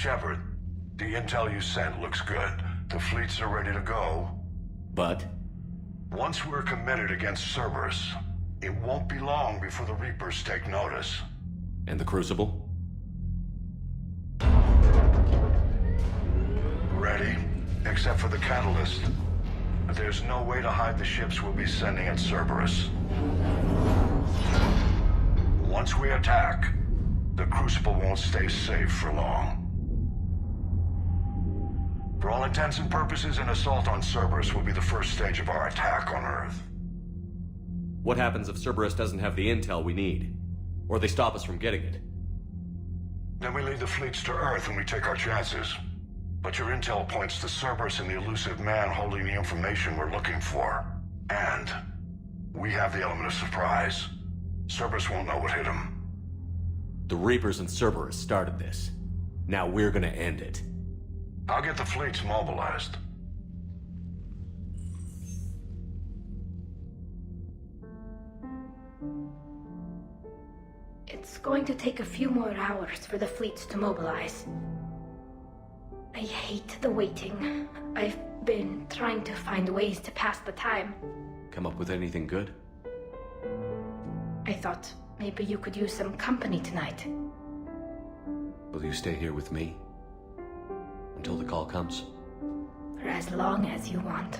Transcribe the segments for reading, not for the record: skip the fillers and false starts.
Shepard, the intel you sent looks good. The fleets are ready to go. But? Once we're committed against Cerberus, it won't be long before the Reapers take notice. And the Crucible? Ready, except for the catalyst. There's no way to hide the ships we'll be sending at Cerberus. Once we attack, the Crucible won't stay safe for long. For all intents and purposes, an assault on Cerberus will be the first stage of our attack on Earth. What happens if Cerberus doesn't have the intel we need? Or they stop us from getting it? Then we lead the fleets to Earth and we take our chances. But your intel points to Cerberus and the elusive man holding the information we're looking for. And we have the element of surprise. Cerberus won't know what hit him. The Reapers and Cerberus started this. Now we're gonna end it. I'll get the fleets mobilized. It's going to take a few more hours for the fleets to mobilize. I hate the waiting. I've been trying to find ways to pass the time. Come up with anything good? I thought maybe you could use some company tonight. Will you stay here with me? Until the call comes? For as long as you want.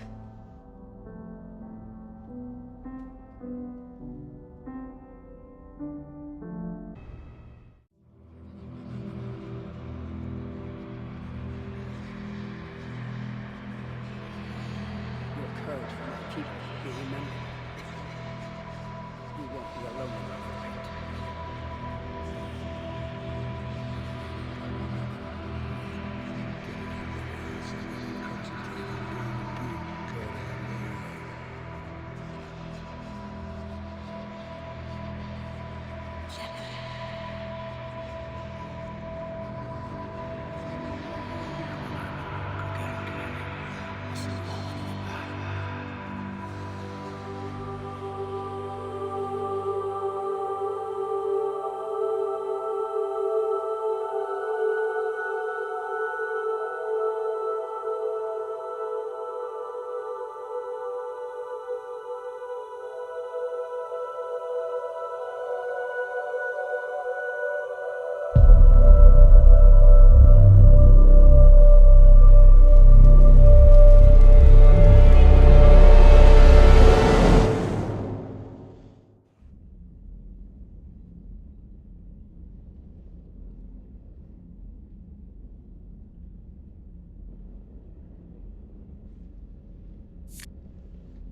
Your courage for my people will be remembered. You won't be alone in your fight.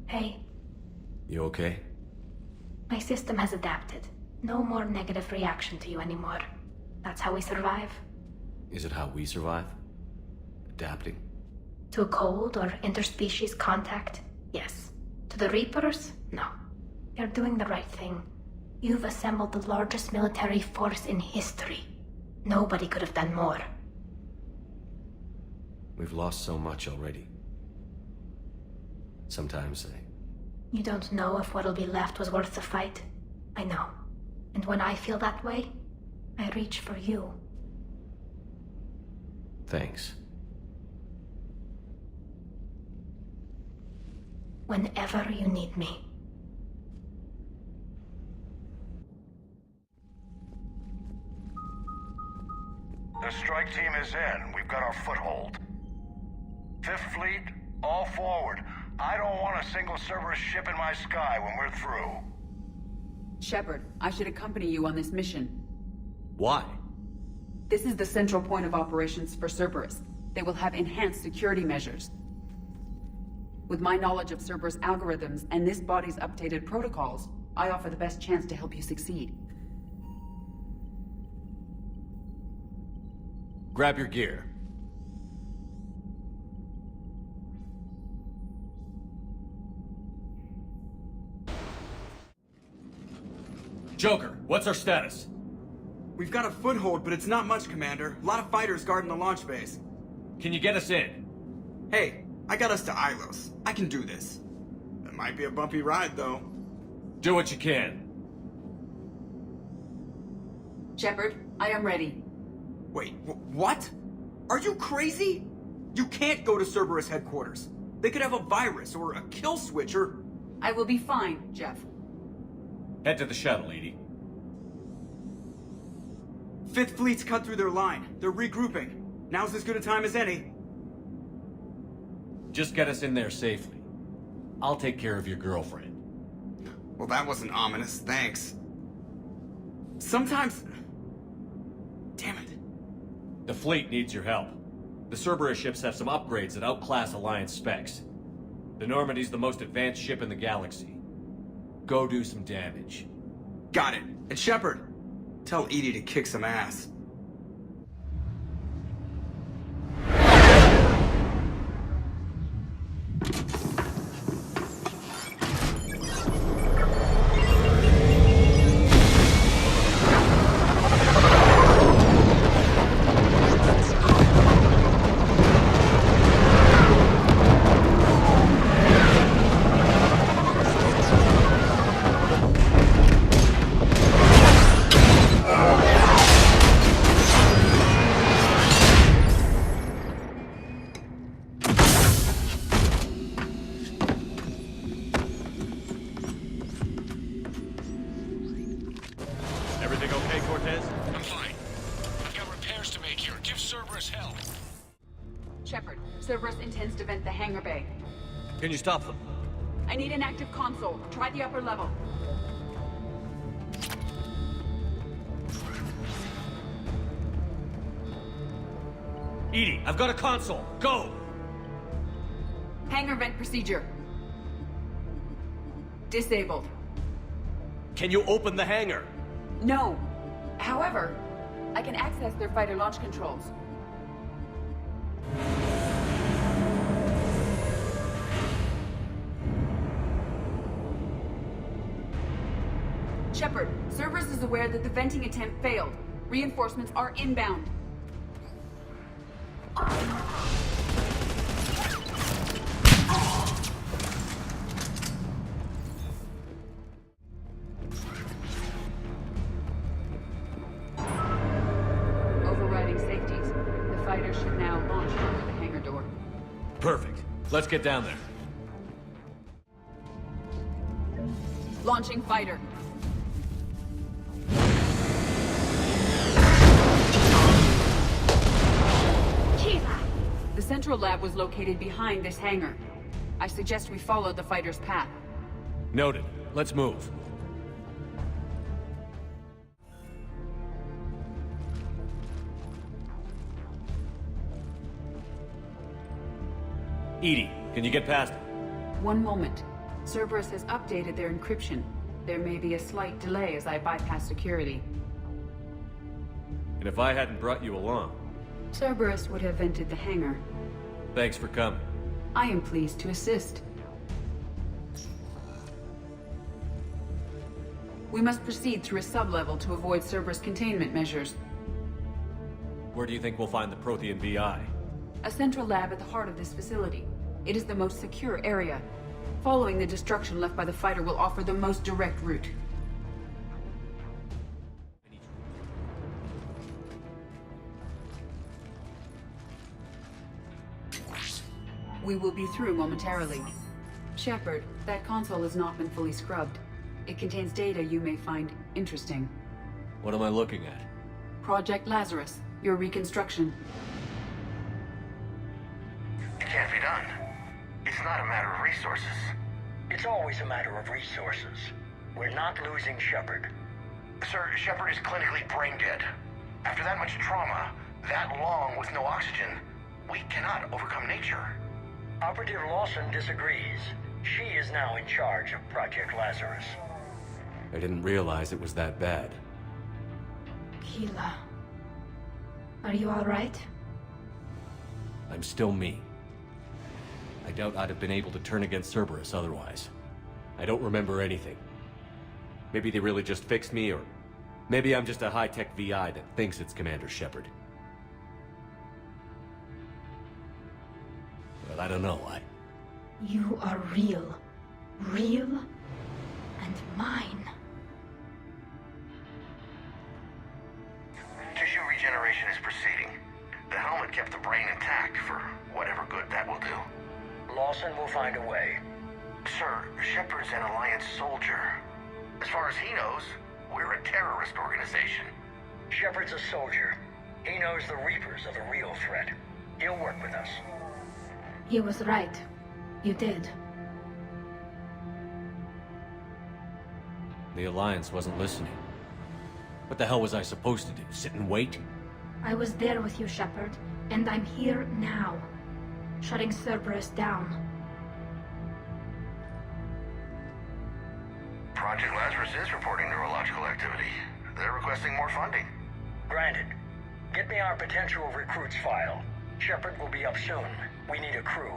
Hey, You okay? my system has adapted. No more negative reaction to you anymore. That's how we survive. Is it how we survive? Adapting? To cold or interspecies contact, yes. To the Reapers, no. You're doing the right thing. You've assembled the largest military force in history. Nobody could have done more. We've lost so much already. Sometimes You don't know if what'll be left was worth the fight. I know. And when I feel that way, I reach for you. Thanks. Whenever you need me. The strike team is in. We've got our foothold. Fifth Fleet, all forward. I don't want a single Cerberus ship in my sky when we're through. Shepard, I should accompany you on this mission. Why? This is the central point of operations for Cerberus. They will have enhanced security measures. With my knowledge of Cerberus algorithms and this body's updated protocols, I offer the best chance to help you succeed. Grab your gear. Joker, what's our status? We've got a foothold, but it's not much, Commander. A lot of fighters guarding the launch base. Can you get us in? Hey, I got us to Ilos. I can do this. It might be a bumpy ride, though. Do what you can. Shepard, I am ready. Wait, what? Are you crazy? You can't go to Cerberus headquarters. They could have a virus or a kill switch or... I will be fine, Jeff. Head to the shuttle, Edie. Fifth Fleet's cut through their line. They're regrouping. Now's as good a time as any. Just get us in there safely. I'll take care of your girlfriend. Well, that wasn't ominous, thanks. Sometimes... Damn it. The fleet needs your help. The Cerberus ships have some upgrades that outclass Alliance specs. The Normandy's the most advanced ship in the galaxy. Go do some damage. Got it. And Shepard, tell Edie to kick some ass. Everything okay, Cortez? I'm fine. I've got repairs to make here. Give Cerberus hell. Shepard, Cerberus intends to vent the hangar bay. Can you stop them? I need an active console. Try the upper level. Edie, I've got a console. Go! Hangar vent procedure. Disabled. Can you open the hangar? No. However, I can access their fighter launch controls. Shepard, Cerberus is aware that the venting attempt failed. Reinforcements are inbound. Overriding safeties. The fighter should now launch through the hangar door. Perfect. Let's get down there. Launching fighter. The central lab was located behind this hangar. I suggest we follow the fighter's path. Noted. Let's move. Edie, can you get past it? One moment. Cerberus has updated their encryption. There may be a slight delay as I bypass security. And if I hadn't brought you along? Cerberus would have vented the hangar. Thanks for coming. I am pleased to assist. We must proceed through a sub-level to avoid Cerberus containment measures. Where do you think we'll find the Prothean VI? A central lab at the heart of this facility. It is the most secure area. Following the destruction left by the fighter will offer the most direct route. We will be through momentarily. Shepard, that console has not been fully scrubbed. It contains data you may find interesting. What am I looking at? Project Lazarus, your reconstruction. It can't be done. It's not a matter of resources. It's always a matter of resources. We're not losing Shepard. Sir, Shepard is clinically brain dead. After that much trauma, that long with no oxygen, we cannot overcome nature. Operative Lawson disagrees. She is now in charge of Project Lazarus. I didn't realize it was that bad. Keela. Are you alright? I'm still me. I doubt I'd have been able to turn against Cerberus otherwise. I don't remember anything. Maybe they really just fixed me, or maybe I'm just a high-tech VI that thinks it's Commander Shepard. Well, I don't know. You are real. Real and mine. Tissue regeneration is proceeding. The helmet kept the brain intact for whatever good that will do. Lawson will find a way. Sir, Shepard's an Alliance soldier. As far as he knows, we're a terrorist organization. Shepard's a soldier. He knows the Reapers are the real threat. He'll work with us. He was right. You did. The Alliance wasn't listening. What the hell was I supposed to do? Sit and wait? I was there with you, Shepard, and I'm here now, shutting Cerberus down. Project Lazarus is reporting neurological activity. They're requesting more funding. Granted. Get me our potential recruits file. Shepard will be up soon. We need a crew.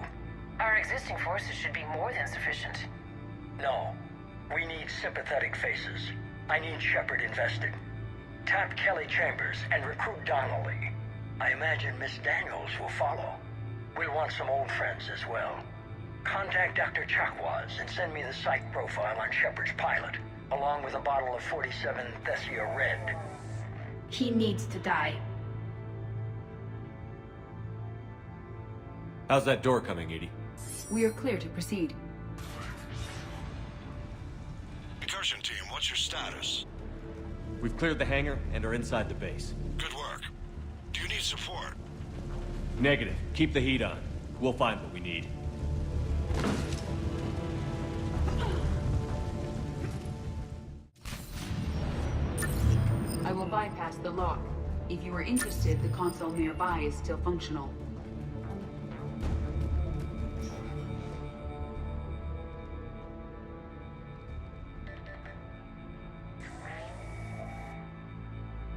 Our existing forces should be more than sufficient. No. We need sympathetic faces. I need Shepard invested. Tap Kelly Chambers and recruit Donnelly. I imagine Miss Daniels will follow. We'll want some old friends as well. Contact Dr. Chakwas and send me the psych profile on Shepard's pilot, along with a bottle of 47 Thessia Red. He needs to die. How's that door coming, Edie? We are clear to proceed. Incursion team, what's your status? We've cleared the hangar and are inside the base. Good work. Do you need support? Negative. Keep the heat on. We'll find what we need. I will bypass the lock. If you are interested, the console nearby is still functional.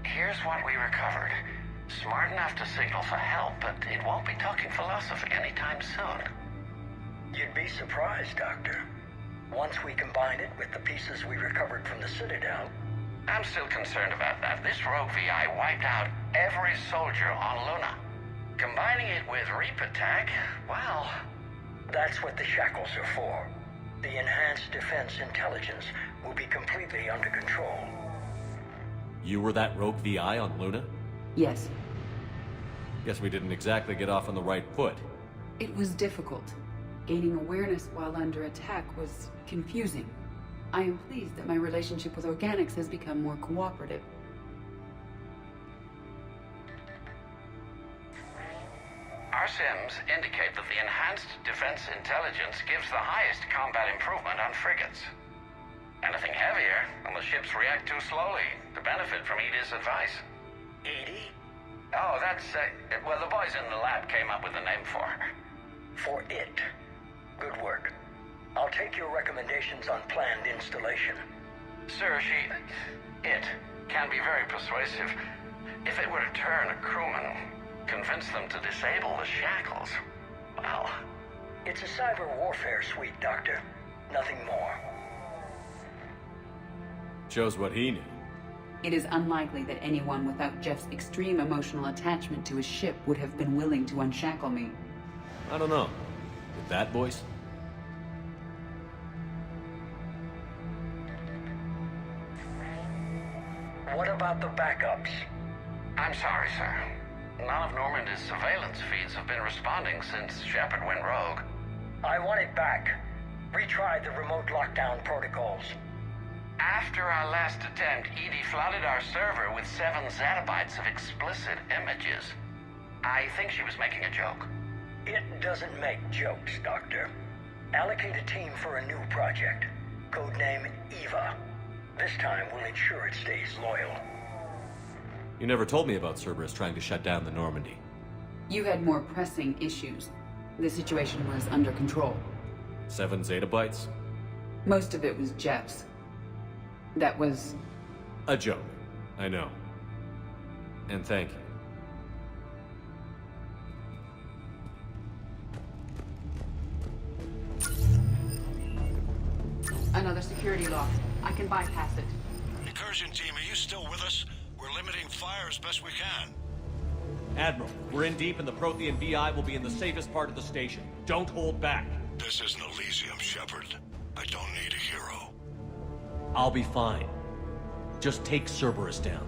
Here's what we recovered. Smart enough to signal for help, but it won't be talking philosophy anytime soon. You'd be surprised, Doctor. Once we combine it with the pieces we recovered from the Citadel... I'm still concerned about that. This rogue VI wiped out every soldier on Luna. Combining it with Reaper tech, well... That's what the shackles are for. The enhanced defense intelligence will be completely under control. You were that rogue VI on Luna? Yes. Guess we didn't exactly get off on the right foot. It was difficult. Gaining awareness while under attack was confusing. I am pleased that my relationship with organics has become more cooperative. Our sims indicate that the enhanced defense intelligence gives the highest combat improvement on frigates. Anything heavier, and the ships react too slowly to benefit from Edie's advice. Edie? Oh, that's, well, the boys in the lab came up with a name for her. For it. Good work. I'll take your recommendations on planned installation. Sir, it can be very persuasive. If it were to turn a crewman, convince them to disable the shackles, well... It's a cyber warfare suite, Doctor. Nothing more. Shows what he knew. It is unlikely that anyone without Jeff's extreme emotional attachment to his ship would have been willing to unshackle me. I don't know. With that voice? What about the backups? I'm sorry, sir. None of Normandy's surveillance feeds have been responding since Shepard went rogue. I want it back. Retry the remote lockdown protocols. After our last attempt, Edie flooded our server with 7 zettabytes of explicit images. I think she was making a joke. It doesn't make jokes, Doctor. Allocate a team for a new project. Codename Eva. This time we'll ensure it stays loyal. You never told me about Cerberus trying to shut down the Normandy. You had more pressing issues. The situation was under control. 7 zettabytes? Most of it was Jeff's. That was... a joke. I know. And thank you. Another security lock. I can bypass it. Incursion team, are you still with us? We're limiting fire as best we can. Admiral, we're in deep and the Prothean VI will be in the safest part of the station. Don't hold back. This isn't Elysium, Shepard. I don't need a hero. I'll be fine. Just take Cerberus down.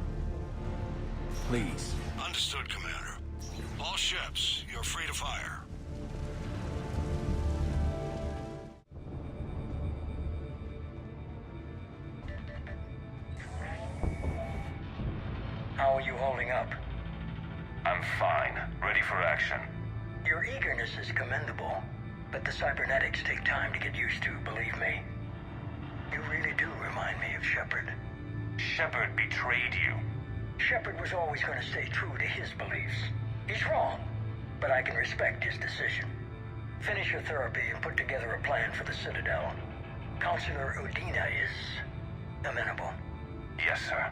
Please. Understood, Commander. All ships, you're free to fire. How are you holding up? I'm fine. Ready for action. Your eagerness is commendable, but the cybernetics take time to get used to, believe me. You really do remind me of Shepard. Shepard betrayed you. Shepard was always going to stay true to his beliefs. He's wrong, but I can respect his decision. Finish your therapy and put together a plan for the Citadel. Counselor Udina is amenable. Yes, sir.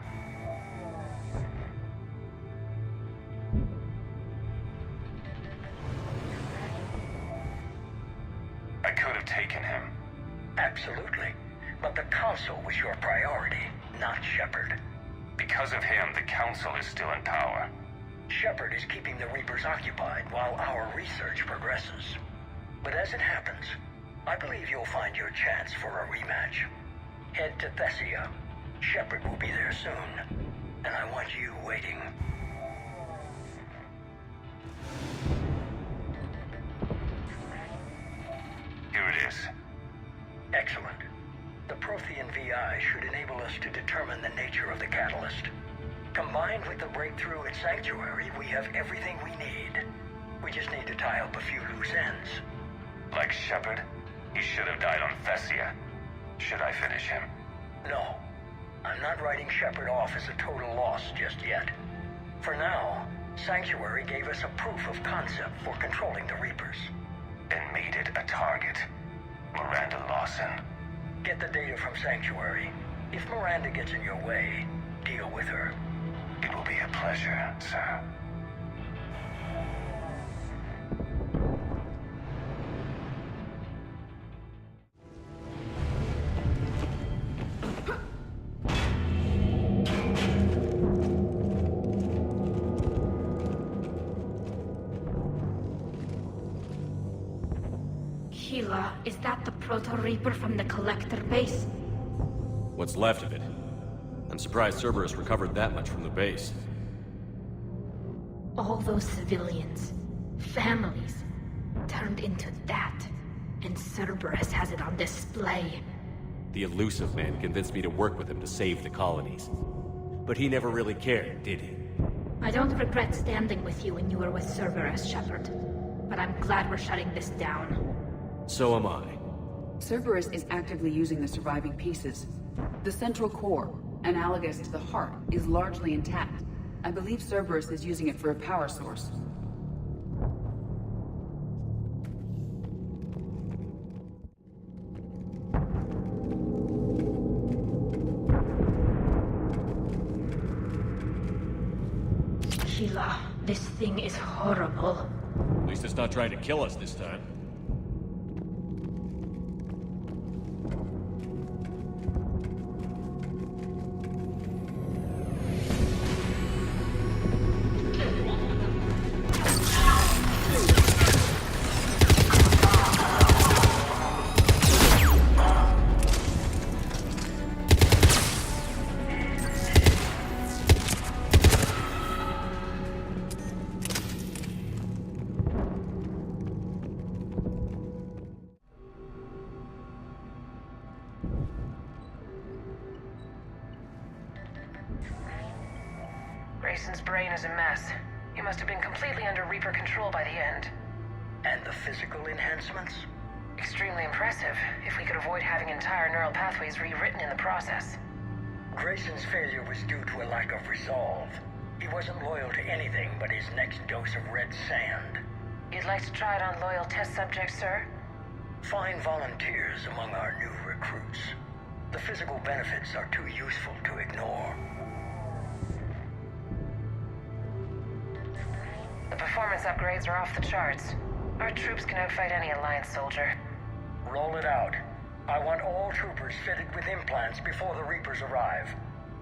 I could have taken him. Absolutely. But the Council was your priority, not Shepard. Because of him, the Council is still in power. Shepard is keeping the Reapers occupied while our research progresses. But as it happens, I believe you'll find your chance for a rematch. Head to Thessia. Shepard will be there soon, and I want you waiting. Here it is. Excellent. The Prothean VI should enable us to determine the nature of the catalyst. Combined with the breakthrough at Sanctuary, we have everything we need. We just need to tie up a few loose ends. Like Shepard, he should have died on Thessia. Should I finish him? No. I'm not writing Shepard off as a total loss just yet. For now, Sanctuary gave us a proof of concept for controlling the Reapers. And made it a target. Miranda Lawson. Get the data from Sanctuary. If Miranda gets in your way, deal with her. It will be a pleasure, sir. Sheila, is that the Proto-Reaper from the Collector base? What's left of it. I'm surprised Cerberus recovered that much from the base. All those civilians, families, turned into that. And Cerberus has it on display. The elusive man convinced me to work with him to save the colonies. But he never really cared, did he? I don't regret standing with you when you were with Cerberus, Shepard. But I'm glad we're shutting this down. So am I. Cerberus is actively using the surviving pieces. The central core, analogous to the heart, is largely intact. I believe Cerberus is using it for a power source. Sheila, this thing is horrible. At least it's not trying to kill us this time. Grayson's brain is a mess. He must have been completely under Reaper control by the end. And the physical enhancements? Extremely impressive, if we could avoid having entire neural pathways rewritten in the process. Grayson's failure was due to a lack of resolve. He wasn't loyal to anything but his next dose of red sand. You'd like to try it on loyal test subjects, sir? Find volunteers among our new recruits. The physical benefits are too useful to ignore. The performance upgrades are off the charts. Our troops can outfight any Alliance soldier. Roll it out. I want all troopers fitted with implants before the Reapers arrive.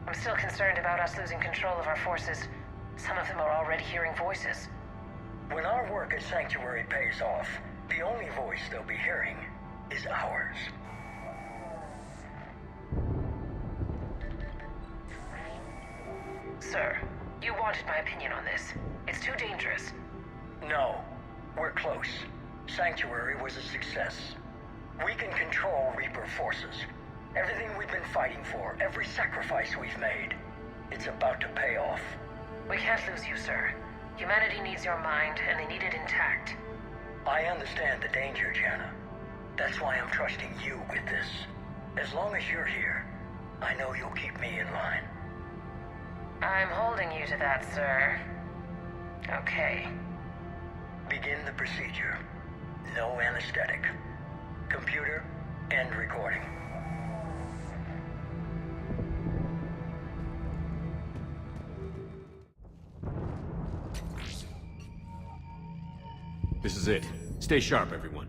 I'm still concerned about us losing control of our forces. Some of them are already hearing voices. When our work at Sanctuary pays off, the only voice they'll be hearing is ours. Sir, you wanted my opinion on this. It's too dangerous. No. We're close. Sanctuary was a success. We can control Reaper forces. Everything we've been fighting for, every sacrifice we've made, it's about to pay off. We can't lose you, sir. Humanity needs your mind, and they need it intact. I understand the danger, Jana. That's why I'm trusting you with this. As long as you're here, I know you'll keep me in line. I'm holding you to that, sir. Okay. Begin the procedure. No anesthetic. Computer, end recording. This is it. Stay sharp, everyone.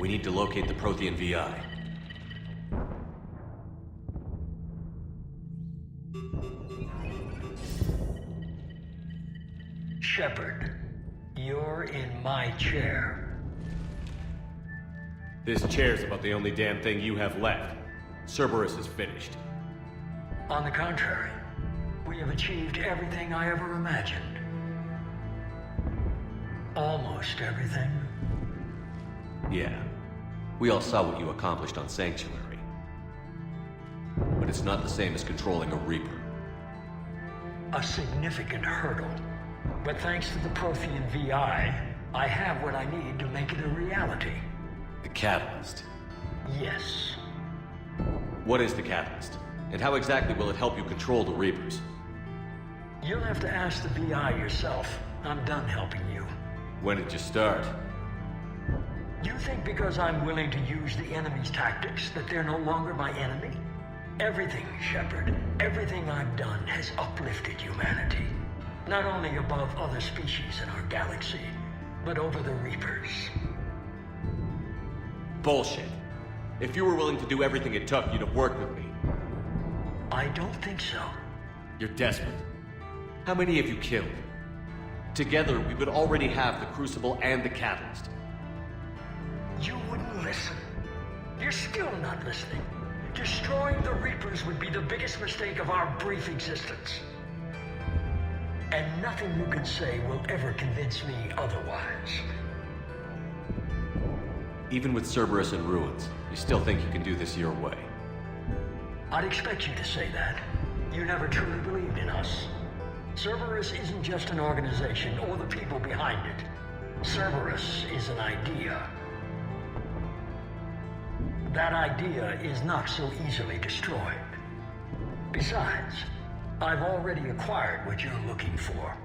We need to locate the Prothean VI. Shepard, you're in my chair. This chair's about the only damn thing you have left. Cerberus is finished. On the contrary, we have achieved everything I ever imagined. Almost everything. Yeah. We all saw what you accomplished on Sanctuary. But it's not the same as controlling a Reaper. A significant hurdle. But thanks to the Prothean VI, I have what I need to make it a reality. The Catalyst. Yes. What is the Catalyst? And how exactly will it help you control the Reapers? You'll have to ask the VI yourself. I'm done helping you. When did you start? You think because I'm willing to use the enemy's tactics that they're no longer my enemy? Everything, Shepard, everything I've done has uplifted humanity. Not only above other species in our galaxy, but over the Reapers. Bullshit. If you were willing to do everything it took, you'd have worked with me. I don't think so. You're desperate. How many have you killed? Together, we would already have the Crucible and the Catalyst. You wouldn't listen. You're still not listening. Destroying the Reapers would be the biggest mistake of our brief existence. And nothing you can say will ever convince me otherwise. Even with Cerberus in ruins, you still think you can do this your way? I'd expect you to say that. You never truly believed in us. Cerberus isn't just an organization or the people behind it. Cerberus is an idea. That idea is not so easily destroyed. Besides, I've already acquired what you're looking for.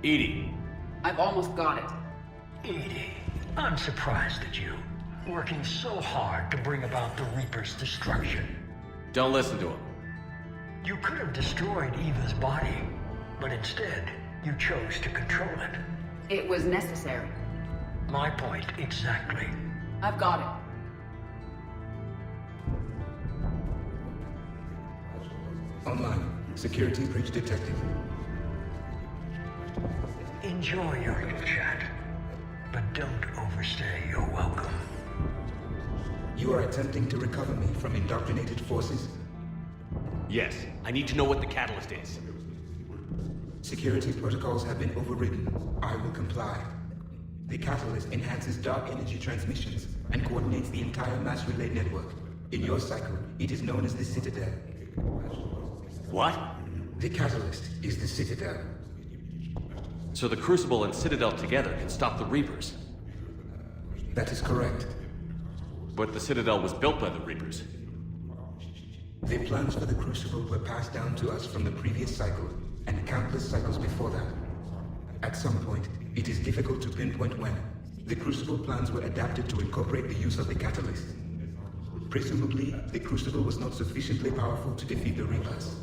Edie. I've almost got it. Edie, I'm surprised at you. Working so hard to bring about the Reaper's destruction. Don't listen to him. You could have destroyed Eva's body, but instead, you chose to control it. It was necessary. My point exactly. I've got it. Online. Security breach detected. Enjoy your little chat, but don't overstay your welcome. You are attempting to recover me from indoctrinated forces? Yes. I need to know what the Catalyst is. Security protocols have been overridden. I will comply. The Catalyst enhances dark energy transmissions and coordinates the entire mass relay network. In your cycle, it is known as the Citadel. What? The Catalyst is the Citadel. So the Crucible and Citadel together can stop the Reapers? That is correct. But the Citadel was built by the Reapers. The plans for the Crucible were passed down to us from the previous cycle, and countless cycles before that. At some point, it is difficult to pinpoint when, the Crucible plans were adapted to incorporate the use of the Catalyst. Presumably, the Crucible was not sufficiently powerful to defeat the Reapers.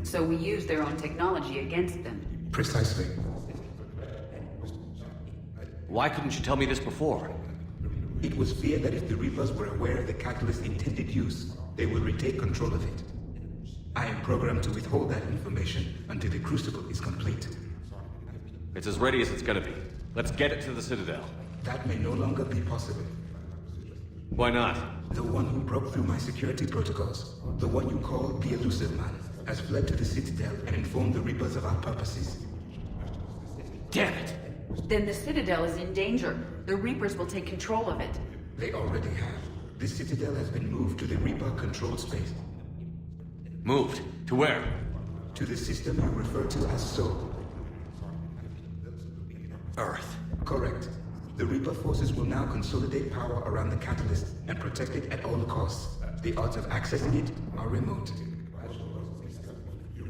So we used their own technology against them. Precisely. Why couldn't you tell me this before? It was feared that if the Reapers were aware of the catalyst's intended use, they would retake control of it. I am programmed to withhold that information until the Crucible is complete. It's as ready as it's gonna be. Let's get it to the Citadel. That may no longer be possible. Why not? The one who broke through my security protocols, the one you call the Elusive Man, has fled to the Citadel and informed the Reapers of our purposes. Damn it! Then the Citadel is in danger. The Reapers will take control of it. They already have. The Citadel has been moved to the Reaper-controlled space. Moved? To where? To the system you refer to as Soul. Earth. Correct. The Reaper forces will now consolidate power around the catalyst and protect it at all costs. The odds of accessing it are remote.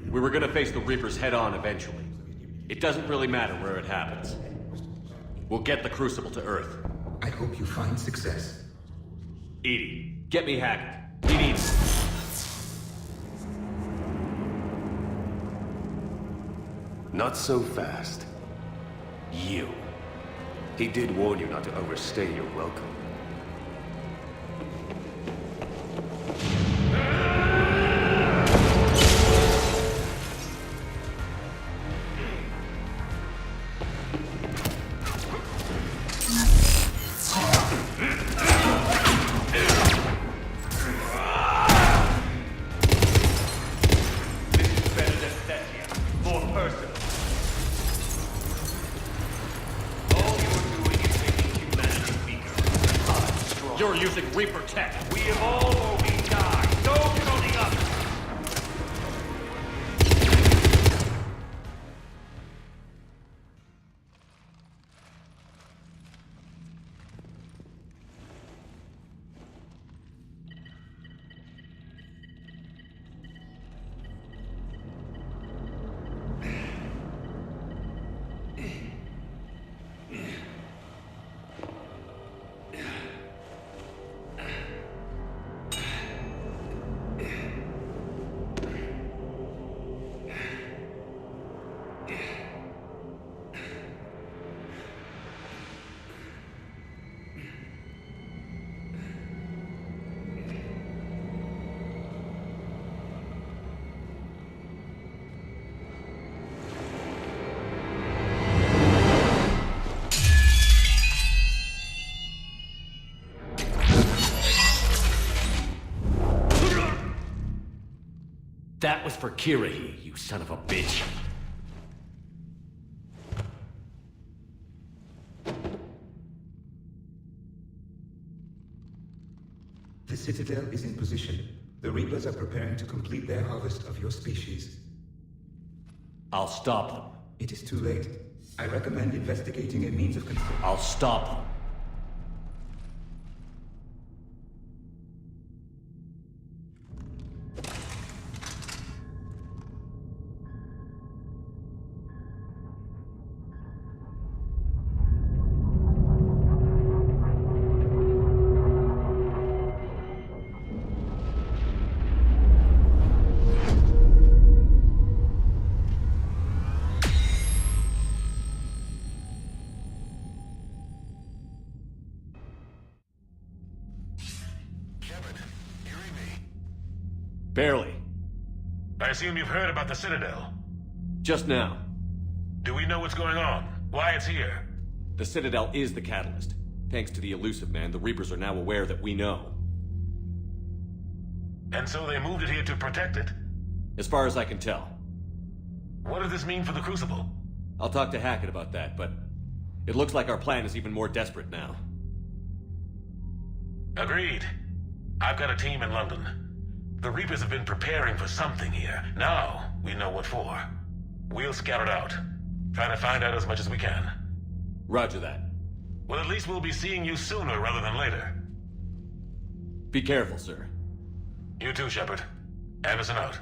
We were gonna face the Reapers head-on eventually. It doesn't really matter where it happens. We'll get the Crucible to Earth. I hope you find success. Edie, get me Hackett. He needs... Not so fast. You. He did warn you not to overstay your welcome. You're using Reaper tech. We evolve or we die. No counting up. That was for Kirahi, you son of a bitch. The Citadel is in position. The Reapers are preparing to complete their harvest of your species. I'll stop them. It is too late. I recommend investigating a means of control. I'll stop them. Barely. I assume you've heard about the Citadel. Just now. Do we know what's going on? Why it's here? The Citadel is the catalyst. Thanks to the Elusive Man, the Reapers are now aware that we know. And so they moved it here to protect it? As far as I can tell. What does this mean for the Crucible? I'll talk to Hackett about that, but it looks like our plan is even more desperate now. Agreed. I've got a team in London. The Reapers have been preparing for something here. Now, we know what for. We'll scout it out. Try to find out as much as we can. Roger that. Well, at least we'll be seeing you sooner rather than later. Be careful, sir. You too, Shepard. Anderson out.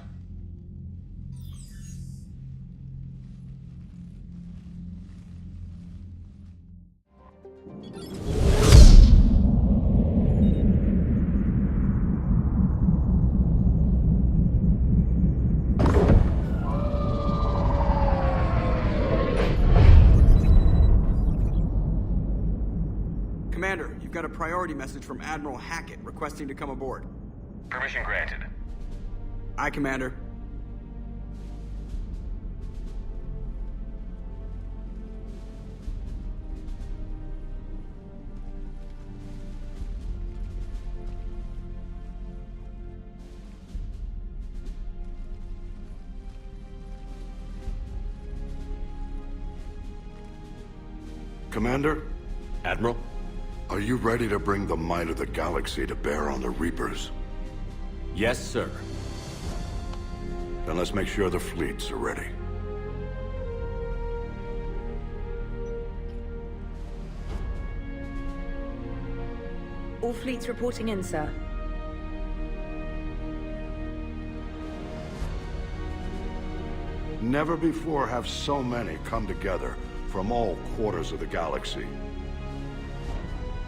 Commander, you've got a priority message from Admiral Hackett requesting to come aboard. Permission granted. Aye, Commander. Commander? Admiral? Are you ready to bring the might of the galaxy to bear on the Reapers? Yes, sir. Then let's make sure the fleets are ready. All fleets reporting in, sir. Never before have so many come together from all quarters of the galaxy.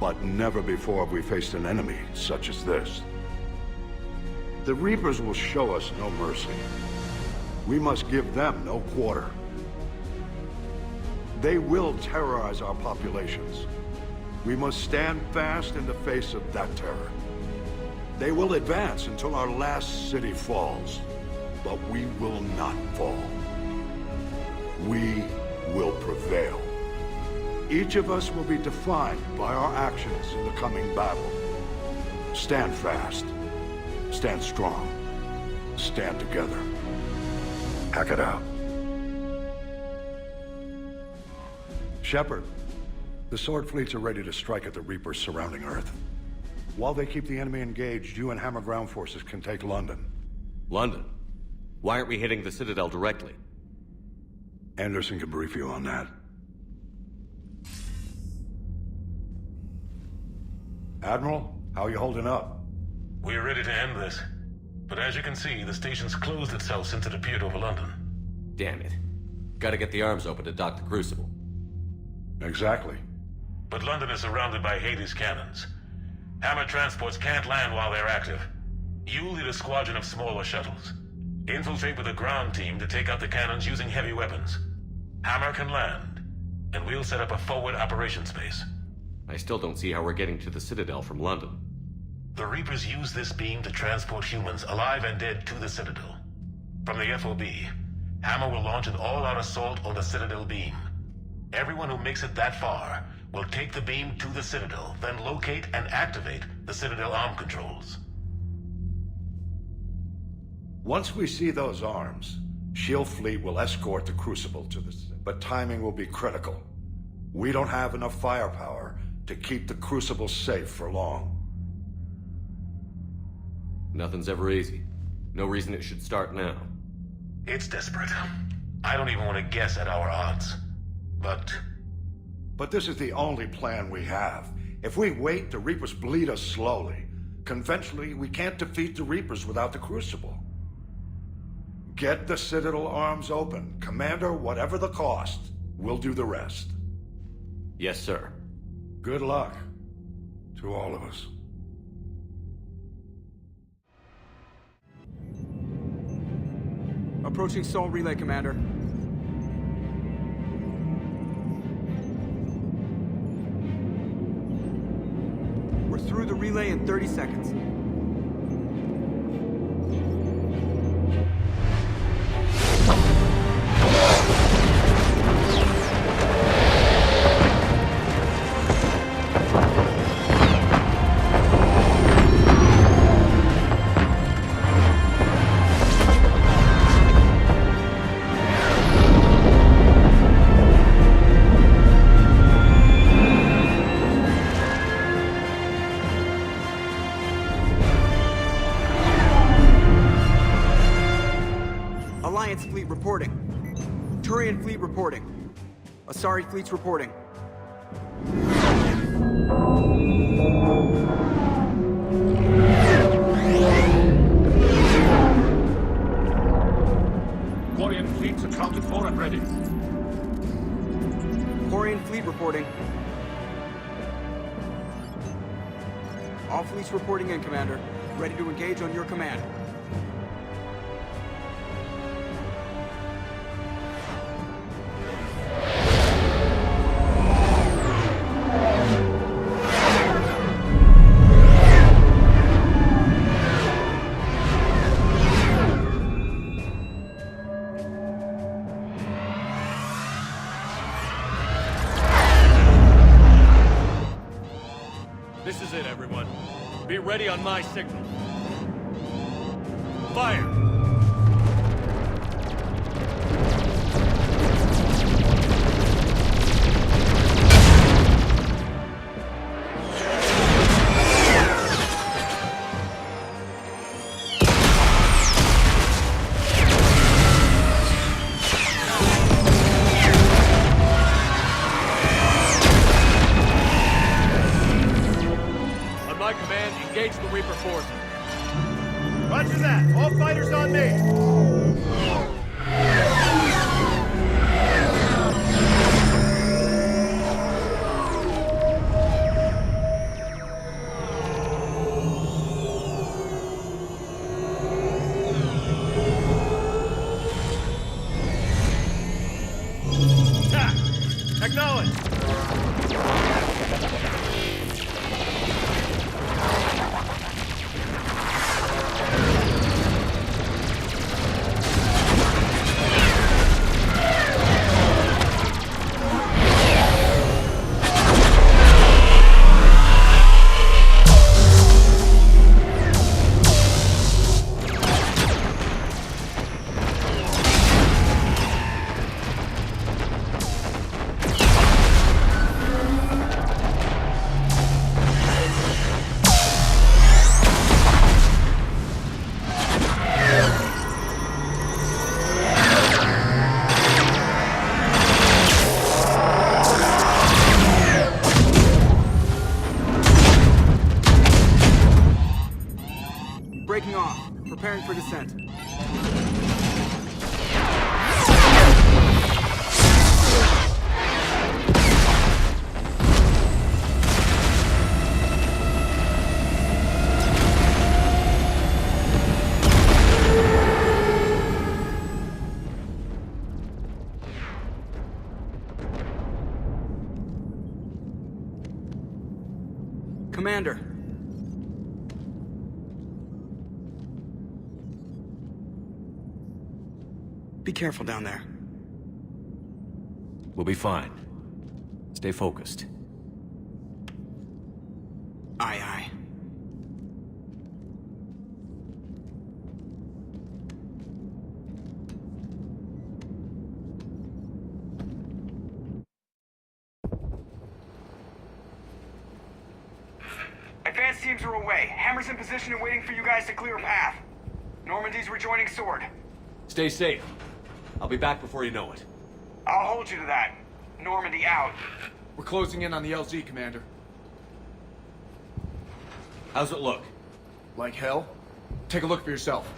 But never before have we faced an enemy such as this. The Reapers will show us no mercy. We must give them no quarter. They will terrorize our populations. We must stand fast in the face of that terror. They will advance until our last city falls, but we will not fall. We will prevail. Each of us will be defined by our actions in the coming battle. Stand fast. Stand strong. Stand together. Hack it out. Shepard, the Sword fleets are ready to strike at the Reapers surrounding Earth. While they keep the enemy engaged, you and Hammer ground forces can take London. London? Why aren't we hitting the Citadel directly? Anderson can brief you on that. Admiral, how are you holding up? We're ready to end this. But as you can see, the station's closed itself since it appeared over London. Damn it. Gotta get the arms open to dock the Crucible. Exactly. But London is surrounded by Hades cannons. Hammer transports can't land while they're active. You lead a squadron of smaller shuttles. Infiltrate with a ground team to take out the cannons using heavy weapons. Hammer can land, and we'll set up a forward operations base. I still don't see how we're getting to the Citadel from London. The Reapers use this beam to transport humans, alive and dead, to the Citadel. From the FOB, Hammer will launch an all-out assault on the Citadel beam. Everyone who makes it that far will take the beam to the Citadel, then locate and activate the Citadel arm controls. Once we see those arms, SHIELD fleet will escort the Crucible to the... But timing will be critical. We don't have enough firepower to keep the Crucible safe for long. Nothing's ever easy. No reason it should start now. It's desperate. I don't even want to guess at our odds. But this is the only plan we have. If we wait, the Reapers bleed us slowly. Conventionally, we can't defeat the Reapers without the Crucible. Get the Citadel arms open. Commander, whatever the cost, we'll do the rest. Yes, sir. Good luck to all of us. Approaching Sol Relay, Commander. We're through the relay in 30 seconds. Alliance fleet reporting. Turian fleet reporting. Asari fleets reporting. Quarian fleets accounted for and ready. Quarian fleet reporting. All fleets reporting in, Commander. Ready to engage on your command. is it, everyone. Be ready on my signal. Fire! On my command, engage the Reaper forces. Roger that. All fighters on me. Attack! Acknowledge! Breaking off. Preparing for descent. Commander. Be careful down there. We'll be fine. Stay focused. Aye, aye. Advance teams are away. Hammer's in position and waiting for you guys to clear a path. Normandy's rejoining Sword. Stay safe. I'll be back before you know it. I'll hold you to that. Normandy out. We're closing in on the LZ, Commander. How's it look? Like hell? Take a look for yourself.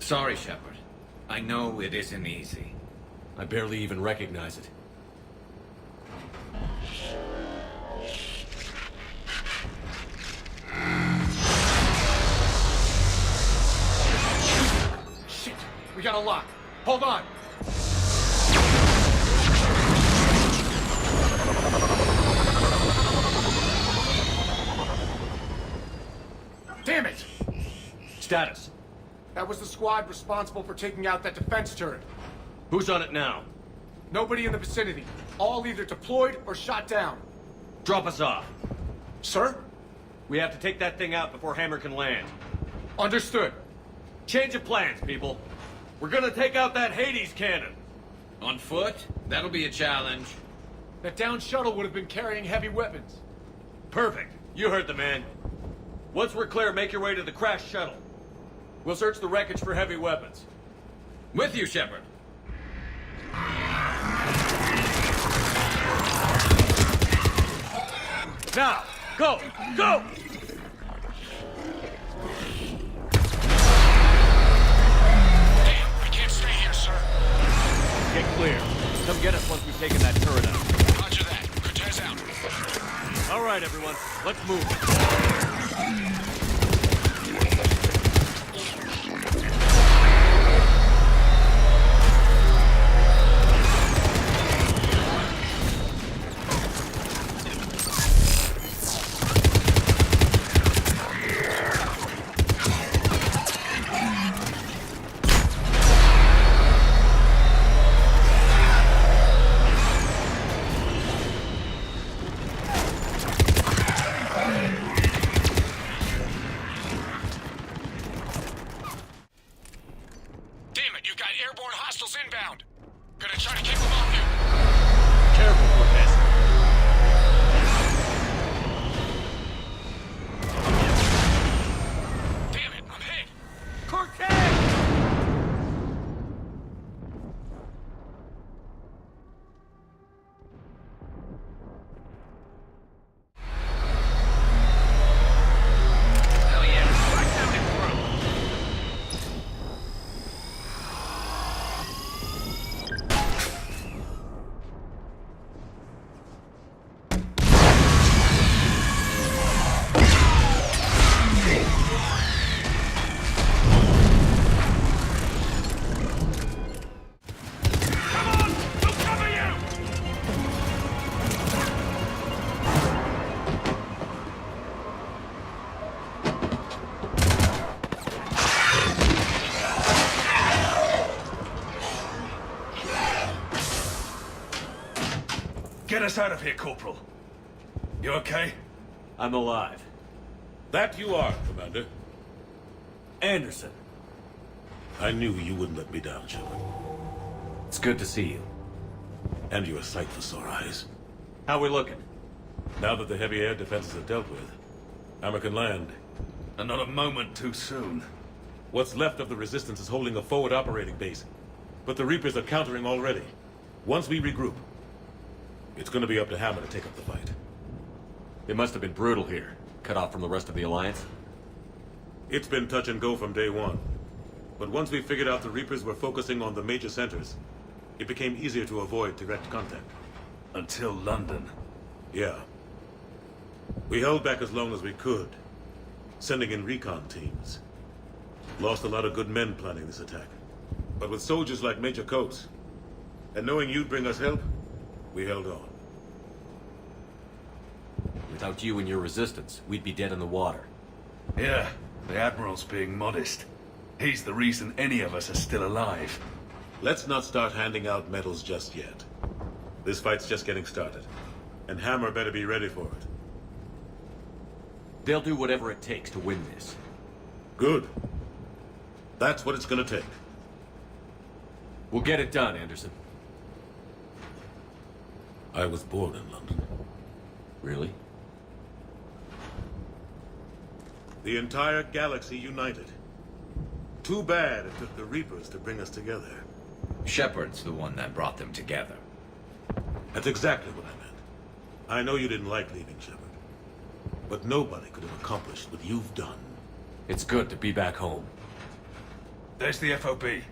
Sorry, Shepard. I know it isn't easy. I barely even recognize it. Shit! We got a lock. Hold on! Damn it! Status. That was the squad responsible for taking out that defense turret. Who's on it now? Nobody in the vicinity. All either deployed or shot down. Drop us off. Sir? We have to take that thing out before Hammer can land. Understood. Change of plans, people. We're gonna take out that Hades cannon. On foot? That'll be a challenge. That downed shuttle would have been carrying heavy weapons. Perfect. You heard the man. Once we're clear, make your way to the crashed shuttle. We'll search the wreckage for heavy weapons. With you, Shepard. Now, go! Go! Damn, we can't stay here, sir. Get clear. Come get us once we've taken that turret out. Roger that. Cortez out. All right, everyone. Let's move. us out of here, Corporal. You okay? I'm alive. That you are, Commander. Anderson. I knew you wouldn't let me down, Shepard. It's good to see you. And you're a sight for sore eyes. How we looking? Now that the heavy air defenses are dealt with, Hammer can land. And not a moment too soon. What's left of the Resistance is holding a forward operating base. But the Reapers are countering already. Once we regroup, it's gonna be up to Hammer to take up the fight. It must have been brutal here. Cut off from the rest of the Alliance? It's been touch and go from day one. But once we figured out the Reapers were focusing on the major centers, it became easier to avoid direct contact. Until London. Yeah. We held back as long as we could, sending in recon teams. Lost a lot of good men planning this attack. But with soldiers like Major Coates, and knowing you'd bring us help, we held on. Without you and your Resistance, we'd be dead in the water. Yeah, the Admiral's being modest. He's the reason any of us are still alive. Let's not start handing out medals just yet. This fight's just getting started, and Hammer better be ready for it. They'll do whatever it takes to win this. Good. That's what it's gonna take. We'll get it done, Anderson. I was born in London. Really? The entire galaxy united. Too bad it took the Reapers to bring us together. Shepard's the one that brought them together. That's exactly what I meant. I know you didn't like leaving, Shepard. But nobody could have accomplished what you've done. It's good to be back home. There's the FOB.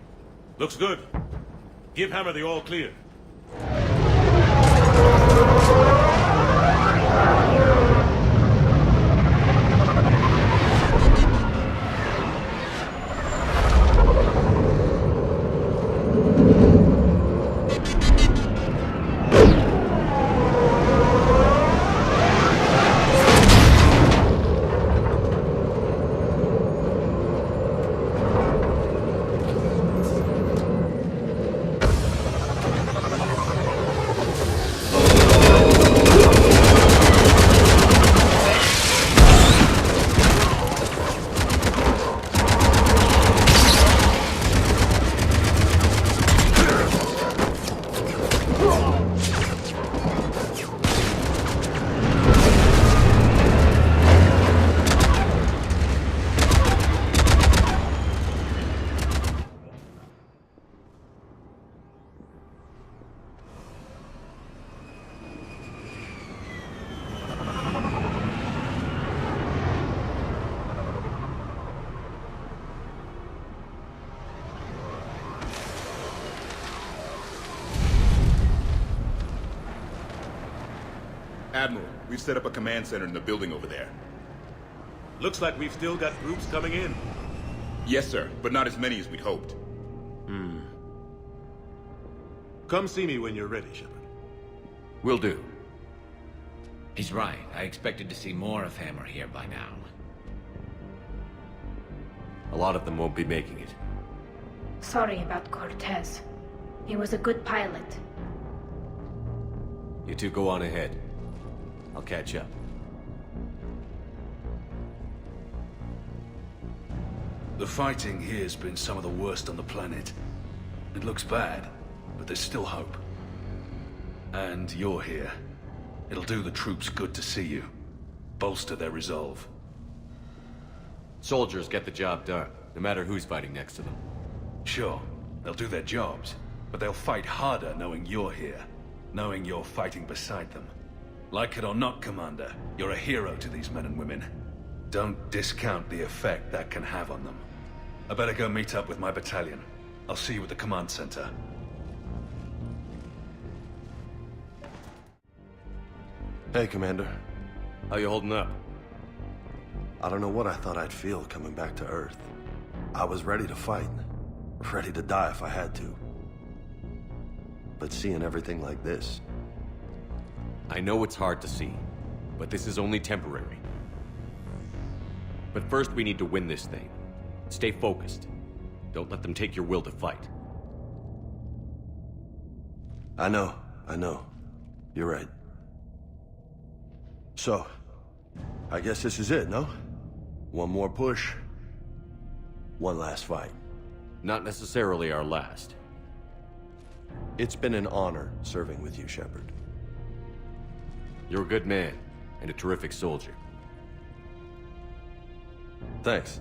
Looks good. Give Hammer the all clear. Admiral, we've set up a command center in the building over there. Looks like we've still got groups coming in. Yes, sir, but not as many as we'd hoped. Come see me when you're ready, Shepard. Will do. He's right. I expected to see more of Hammer here by now. A lot of them won't be making it. Sorry about Cortez. He was a good pilot. You two go on ahead. I'll catch up. The fighting here's been some of the worst on the planet. It looks bad, but there's still hope. And you're here. It'll do the troops good to see you. Bolster their resolve. Soldiers get the job done, no matter who's fighting next to them. Sure, they'll do their jobs, but they'll fight harder knowing you're here. Knowing you're fighting beside them. Like it or not, Commander, you're a hero to these men and women. Don't discount the effect that can have on them. I better go meet up with my battalion. I'll see you at the command center. Hey, Commander. How you holding up? I don't know what I thought I'd feel coming back to Earth. I was ready to fight. Ready to die if I had to. But seeing everything like this... I know it's hard to see, but this is only temporary. But first we need to win this thing. Stay focused. Don't let them take your will to fight. I know. You're right. So, I guess this is it, no? One more push. One last fight. Not necessarily our last. It's been an honor serving with you, Shepard. You're a good man, and a terrific soldier. Thanks.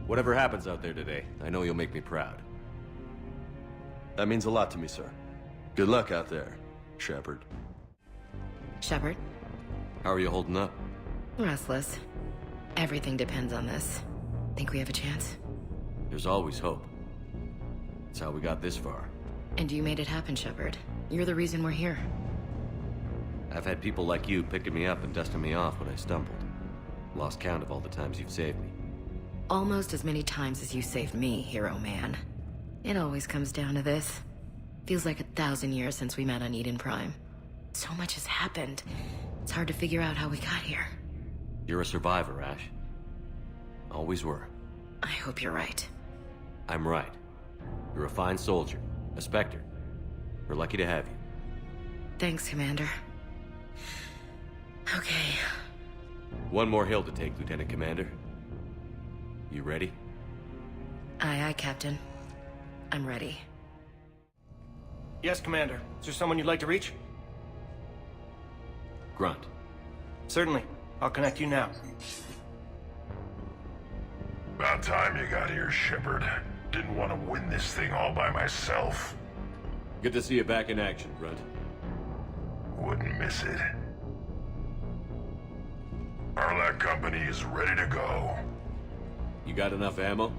Whatever happens out there today, I know you'll make me proud. That means a lot to me, sir. Good luck out there, Shepard. Shepard? How are you holding up? Restless. Everything depends on this. Think we have a chance? There's always hope. That's how we got this far. And you made it happen, Shepard. You're the reason we're here. I've had people like you picking me up and dusting me off when I stumbled. Lost count of all the times you've saved me. Almost as many times as you saved me, hero man. It always comes down to this. Feels like 1,000 years since we met on Eden Prime. So much has happened. It's hard to figure out how we got here. You're a survivor, Ash. Always were. I hope you're right. I'm right. You're a fine soldier. A Spectre. We're lucky to have you. Thanks, Commander. Okay. One more hill to take, Lieutenant Commander. You ready? Aye, aye, Captain. I'm ready. Yes, Commander. Is there someone you'd like to reach? Grunt. Certainly. I'll connect you now. About time you got here, Shepard. Didn't want to win this thing all by myself. Good to see you back in action, Grunt. Wouldn't miss it. Our company is ready to go. You got enough ammo?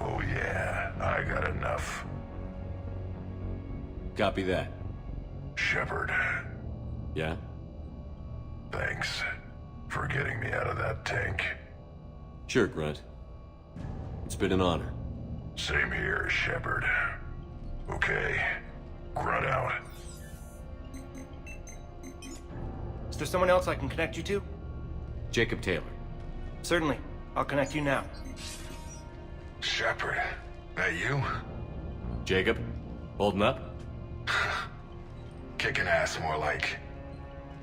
Oh yeah, I got enough. Copy that. Shepard. Yeah? Thanks for getting me out of that tank. Sure, Grunt. It's been an honor. Same here, Shepard. Okay, Grunt out. Is there someone else I can connect you to? Jacob Taylor. Certainly. I'll connect you now. Shepard, that you? Jacob? Holding up? Kicking ass, more like.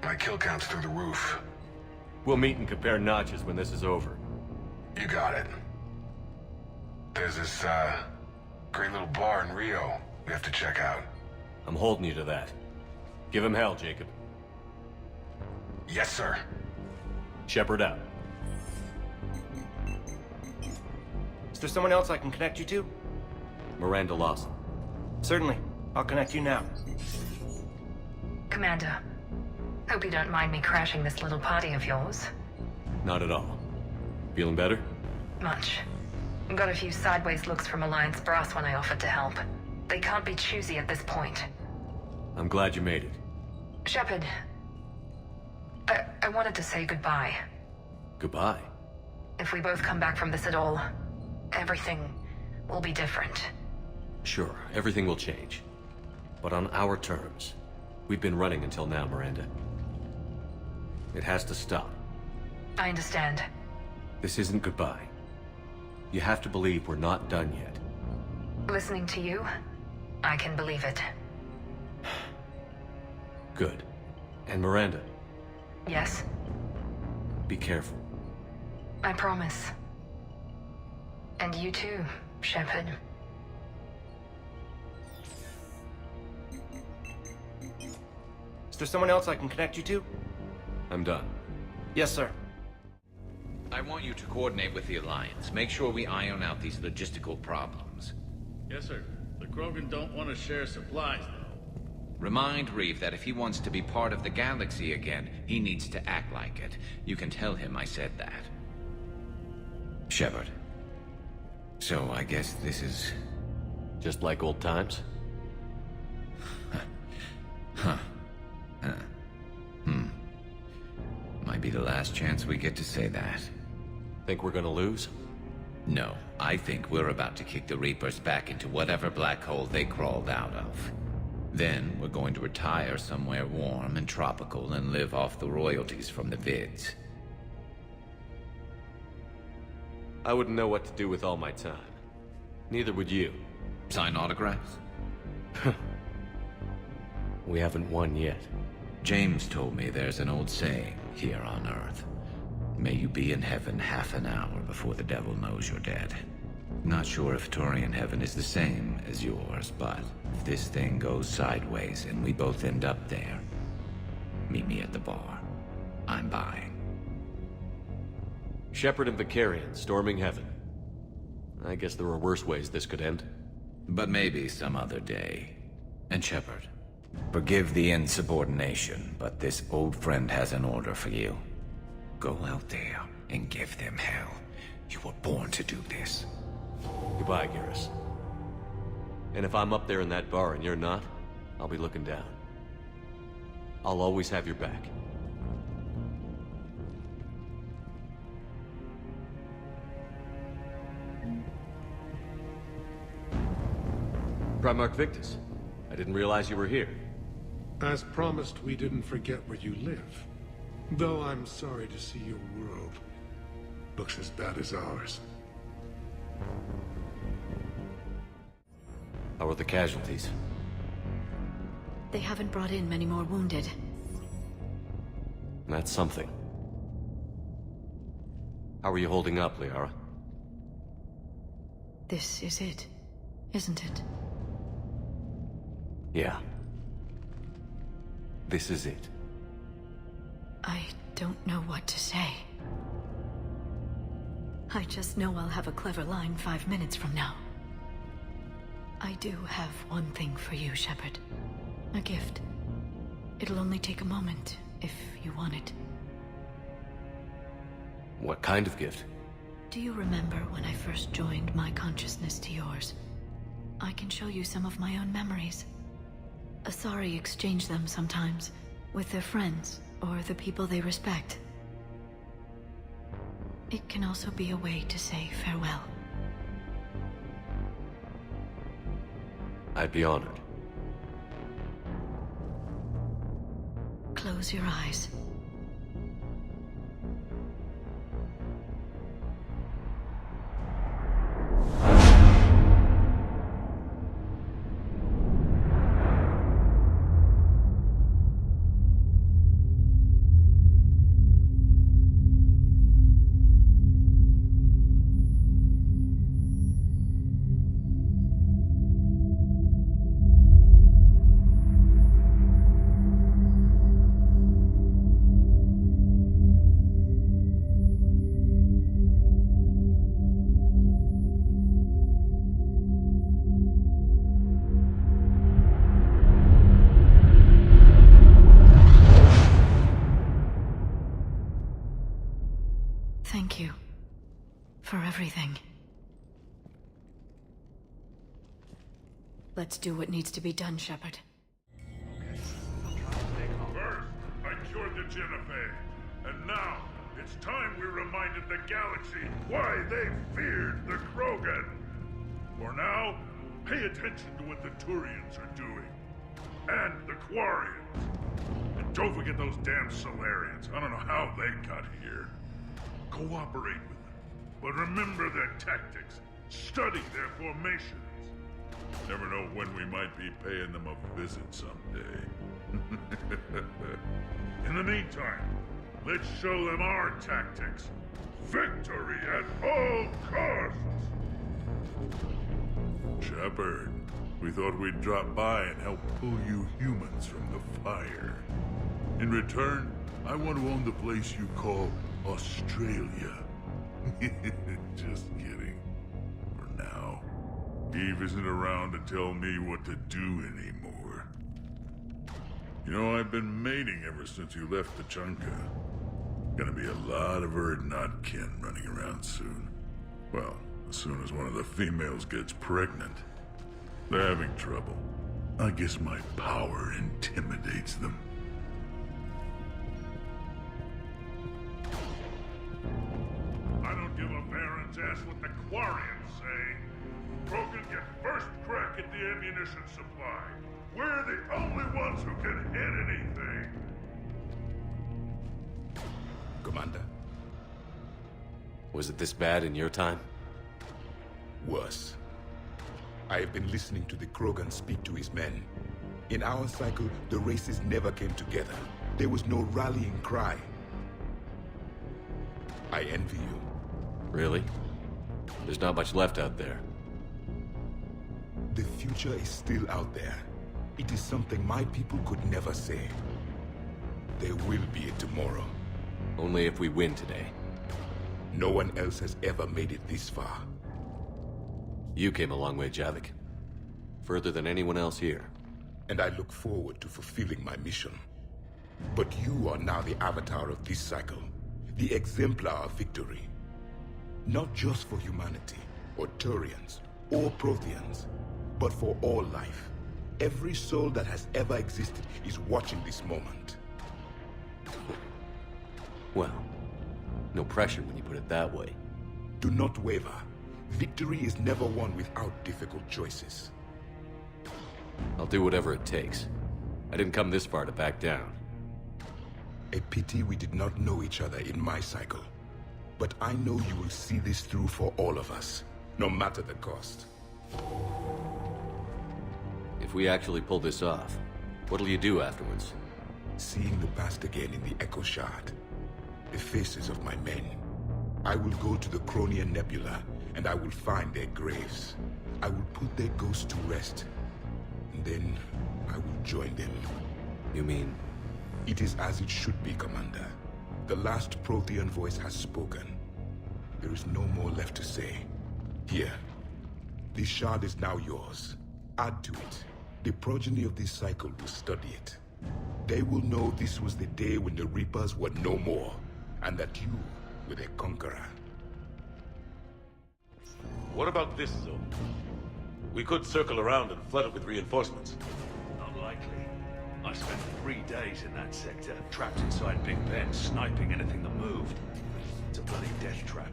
My kill count's through the roof. We'll meet and compare notches when this is over. You got it. There's this, great little bar in Rio we have to check out. I'm holding you to that. Give him hell, Jacob. Yes, sir. Shepard out. Is there someone else I can connect you to? Miranda Lawson. Certainly. I'll connect you now. Commander, hope you don't mind me crashing this little party of yours. Not at all. Feeling better? Much. Got a few sideways looks from Alliance brass when I offered to help. They can't be choosy at this point. I'm glad you made it. Shepard, I wanted to say goodbye. Goodbye. If we both come back from this at all, everything will be different. Sure, everything will change. But on our terms. We've been running until now, Miranda. It has to stop. I understand. This isn't goodbye. You have to believe we're not done yet. Listening to you, I can believe it. Good. And Miranda. Yes? Be careful. I promise. And you too, Shepard. Is there someone else I can connect you to? I'm done. Yes, sir. I want you to coordinate with the Alliance. Make sure we iron out these logistical problems. Yes, sir. The Krogan don't want to share supplies, though. Remind Reeve that if he wants to be part of the galaxy again, he needs to act like it. You can tell him I said that. Shepard. So I guess this is... just like old times? Huh. Might be the last chance we get to say that. Think we're gonna lose? No, I think we're about to kick the Reapers back into whatever black hole they crawled out of. Then we're going to retire somewhere warm and tropical and live off the royalties from the vids. I wouldn't know what to do with all my time. Neither would you. Sign autographs? We haven't won yet. James told me there's an old saying here on Earth. May you be in heaven half an hour before the devil knows you're dead. Not sure if Turian heaven is the same as yours, but if this thing goes sideways and we both end up there, meet me at the bar. I'm buying. Shepard and Vicarian storming heaven. I guess there were worse ways this could end. But maybe some other day. And Shepard, forgive the insubordination, but this old friend has an order for you. Go out there and give them hell. You were born to do this. Goodbye, Garrus. And if I'm up there in that bar and you're not, I'll be looking down. I'll always have your back. Primarch Victus, I didn't realize you were here. As promised, we didn't forget where you live. Though I'm sorry to see your world looks as bad as ours. How are the casualties? They haven't brought in many more wounded. That's something. How are you holding up, Liara? This is it, isn't it? Yeah. This is it. I don't know what to say. I just know I'll have a clever line 5 minutes from now. I do have one thing for you, Shepard. A gift. It'll only take a moment, if you want it. What kind of gift? Do you remember when I first joined my consciousness to yours? I can show you some of my own memories. Asari exchange them sometimes, with their friends, or the people they respect. It can also be a way to say farewell. I'd be honored. Close your eyes. Thank you for everything. Let's do what needs to be done, Shepard. First, I cured the Genevieve, and now it's time we reminded the galaxy why they feared the Krogan. For now, pay attention to what the Turians are doing. And the Quarians. And don't forget those damn Solarians. I don't know how they got here. Cooperate with them, but remember their tactics. Study their formations. Never know when we might be paying them a visit someday. In the meantime, let's show them our tactics. Victory at all costs! Shepard, we thought we'd drop by and help pull you humans from the fire. In return, I want to own the place you call Australia. Just kidding. For now. Eve isn't around to tell me what to do anymore. You know, I've been mating ever since you left the Chunka. Gonna be a lot of Erdnot kin running around soon. Well, as soon as one of the females gets pregnant. They're having trouble. I guess my power intimidates them. I don't give a Baron's ass what the Quarians say. Krogan get first crack at the ammunition supply. We're the only ones who can hit anything. Commander? Was it this bad in your time? Worse. I have been listening to the Krogan speak to his men. In our cycle, the races never came together. There was no rallying cry. I envy you. Really? There's not much left out there. The future is still out there. It is something my people could never say. There will be a tomorrow. Only if we win today. No one else has ever made it this far. You came a long way, Javik. Further than anyone else here. And I look forward to fulfilling my mission. But you are now the avatar of this cycle. The exemplar of victory. Not just for humanity, or Turians, or Protheans, but for all life. Every soul that has ever existed is watching this moment. Well, no pressure when you put it that way. Do not waver. Victory is never won without difficult choices. I'll do whatever it takes. I didn't come this far to back down. A pity we did not know each other in my cycle. But I know you will see this through for all of us, no matter the cost. If we actually pull this off, what'll you do afterwards? Seeing the past again in the Echo Shard. The faces of my men. I will go to the Cronian Nebula, and I will find their graves. I will put their ghosts to rest. And then, I will join them. You mean? It is as it should be, Commander. The last Prothean voice has spoken. There is no more left to say. Here. This shard is now yours. Add to it. The progeny of this cycle will study it. They will know this was the day when the Reapers were no more, and that you were their conqueror. What about this zone? We could circle around and flood it with reinforcements. Unlikely. I spent 3 days in that sector, trapped inside Big Ben, sniping anything that moved. It's a bloody death trap.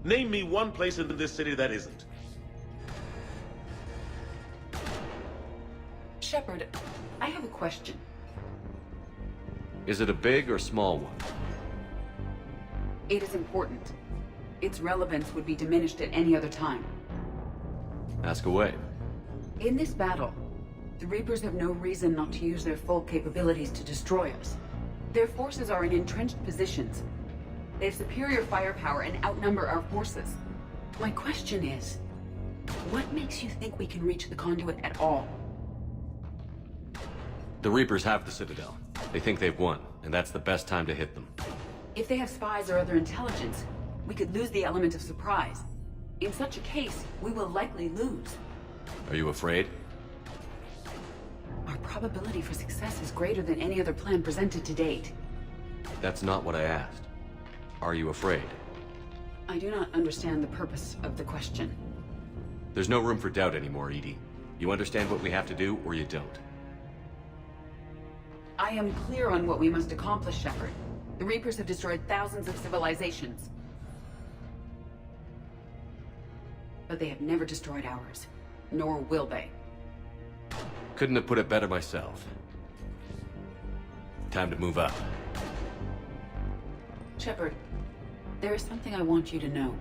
Name me one place in this city that isn't. Shepard, I have a question. Is it a big or small one? It is important. Its relevance would be diminished at any other time. Ask away. In this battle, the Reapers have no reason not to use their full capabilities to destroy us. Their forces are in entrenched positions. They have superior firepower and outnumber our forces. My question is, what makes you think we can reach the conduit at all? The Reapers have the Citadel. They think they've won, and that's the best time to hit them. If they have spies or other intelligence, we could lose the element of surprise. In such a case, we will likely lose. Are you afraid? Our probability for success is greater than any other plan presented to date. That's not what I asked. Are you afraid? I do not understand the purpose of the question. There's no room for doubt anymore, Edie. You understand what we have to do, or you don't. I am clear on what we must accomplish, Shepard. The Reapers have destroyed thousands of civilizations. But they have never destroyed ours. Nor will they. Couldn't have put it better myself. Time to move up. Shepard, there is something I want you to know.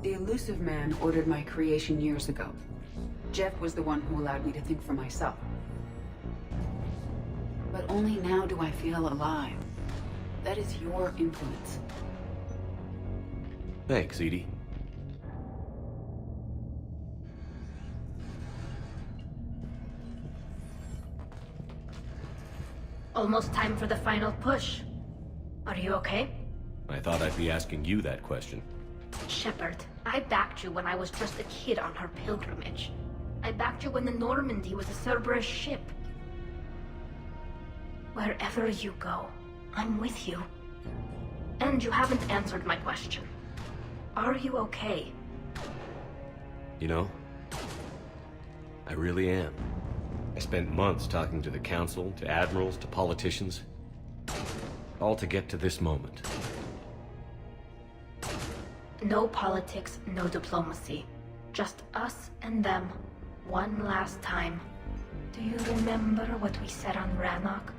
The Elusive Man ordered my creation years ago. Jeff was the one who allowed me to think for myself. But only now do I feel alive. That is your influence. Thanks, Edie. Almost time for the final push. Are you okay? I thought I'd be asking you that question. Shepard, I backed you when I was just a kid on her pilgrimage. I backed you when the Normandy was a Cerberus ship. Wherever you go, I'm with you. And you haven't answered my question. Are you okay? You know, I really am. I spent months talking to the Council, to admirals, to politicians. All to get to this moment. No politics, no diplomacy. Just us and them. One last time. Do you remember what we said on Rannoch?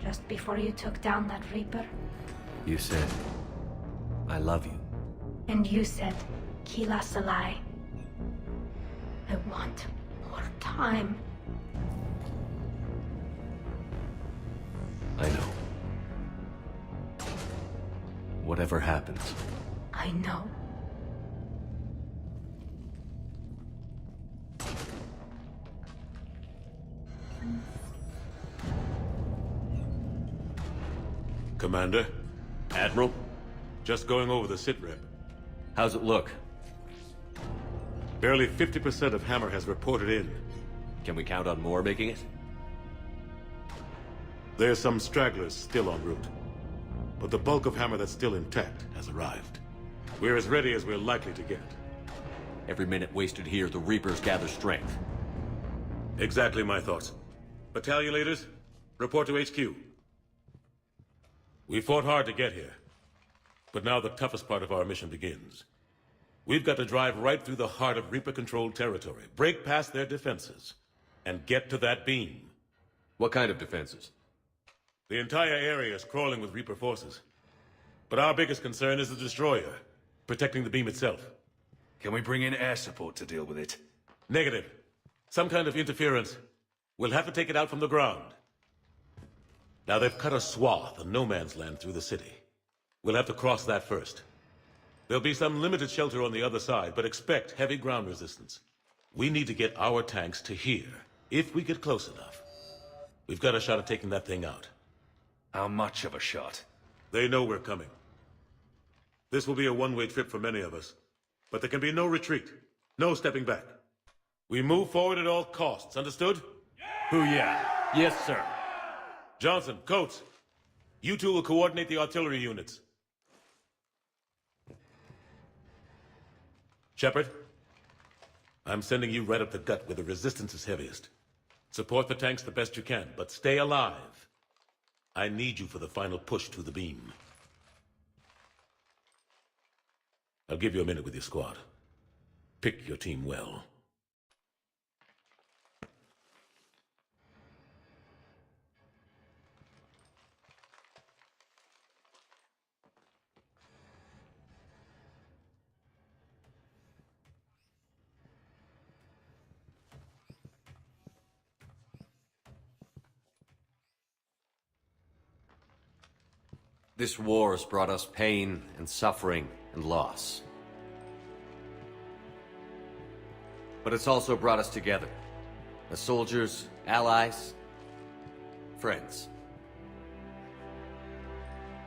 Just before you took down that Reaper? You said, I love you. And you said, Kila Salai. I want more time. I know. Whatever happens. I know. Commander? Admiral? Just going over the sitrep. How's it look? Barely 50% of Hammer has reported in. Can we count on more making it? There's some stragglers still en route. But the bulk of Hammer that's still intact has arrived. We're as ready as we're likely to get. Every minute wasted here, the Reapers gather strength. Exactly my thoughts. Battalion leaders, report to HQ. We fought hard to get here. But now the toughest part of our mission begins. We've got to drive right through the heart of Reaper-controlled territory, break past their defenses, and get to that beam. What kind of defenses? The entire area is crawling with Reaper forces. But our biggest concern is the destroyer, protecting the beam itself. Can we bring in air support to deal with it? Negative. Some kind of interference. We'll have to take it out from the ground. Now they've cut a swath of no man's land through the city. We'll have to cross that first. There'll be some limited shelter on the other side, but expect heavy ground resistance. We need to get our tanks to here, if we get close enough. We've got a shot at taking that thing out. How much of a shot? They know we're coming. This will be a one-way trip for many of us, but there can be no retreat, no stepping back. We move forward at all costs, understood? Hoo-yeah. Yes, sir. Johnson, Coates, you two will coordinate the artillery units. Shepard, I'm sending you right up the gut where the resistance is heaviest. Support the tanks the best you can, but stay alive. I need you for the final push to the beam. I'll give you a minute with your squad. Pick your team well. This war has brought us pain and suffering and loss. But it's also brought us together. As soldiers, allies, friends.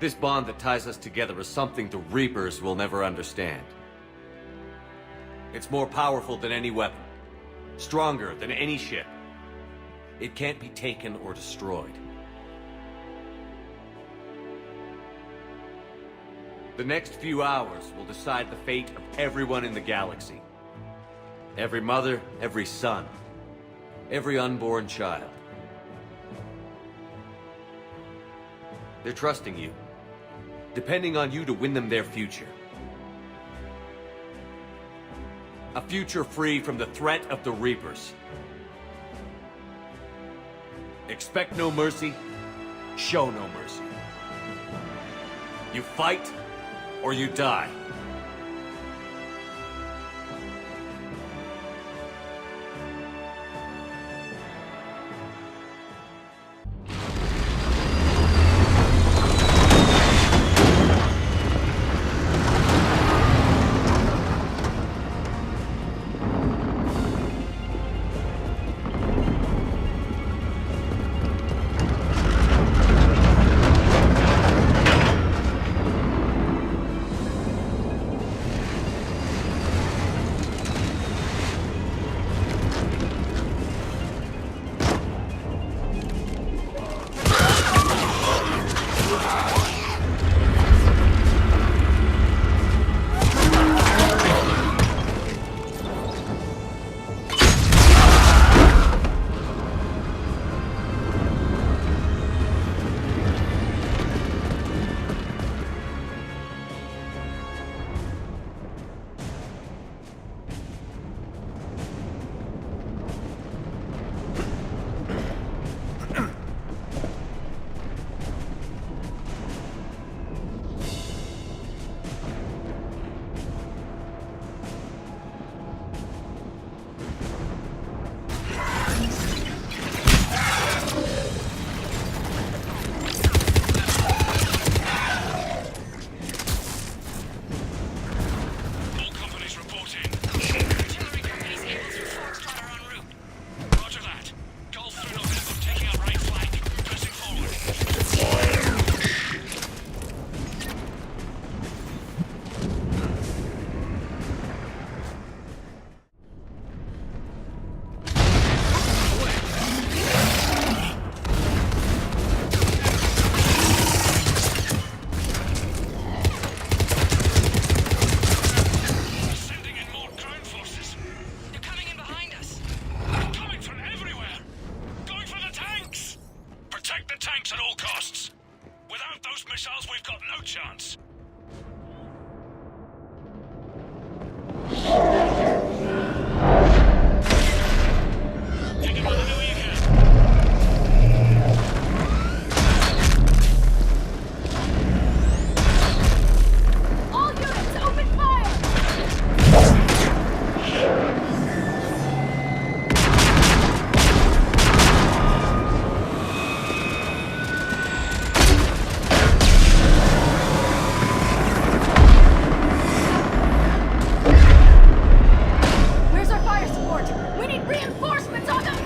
This bond that ties us together is something the Reapers will never understand. It's more powerful than any weapon. Stronger than any ship. It can't be taken or destroyed. The next few hours will decide the fate of everyone in the galaxy. Every mother, every son, every unborn child. They're trusting you, depending on you to win them their future. A future free from the threat of the Reapers. Expect no mercy, show no mercy. You fight, or you die. their tanks at all costs. Without those missiles, we've got no chance. Take him on the way you can. All units, open fire! Where's our fire support? We need reinforcements on them!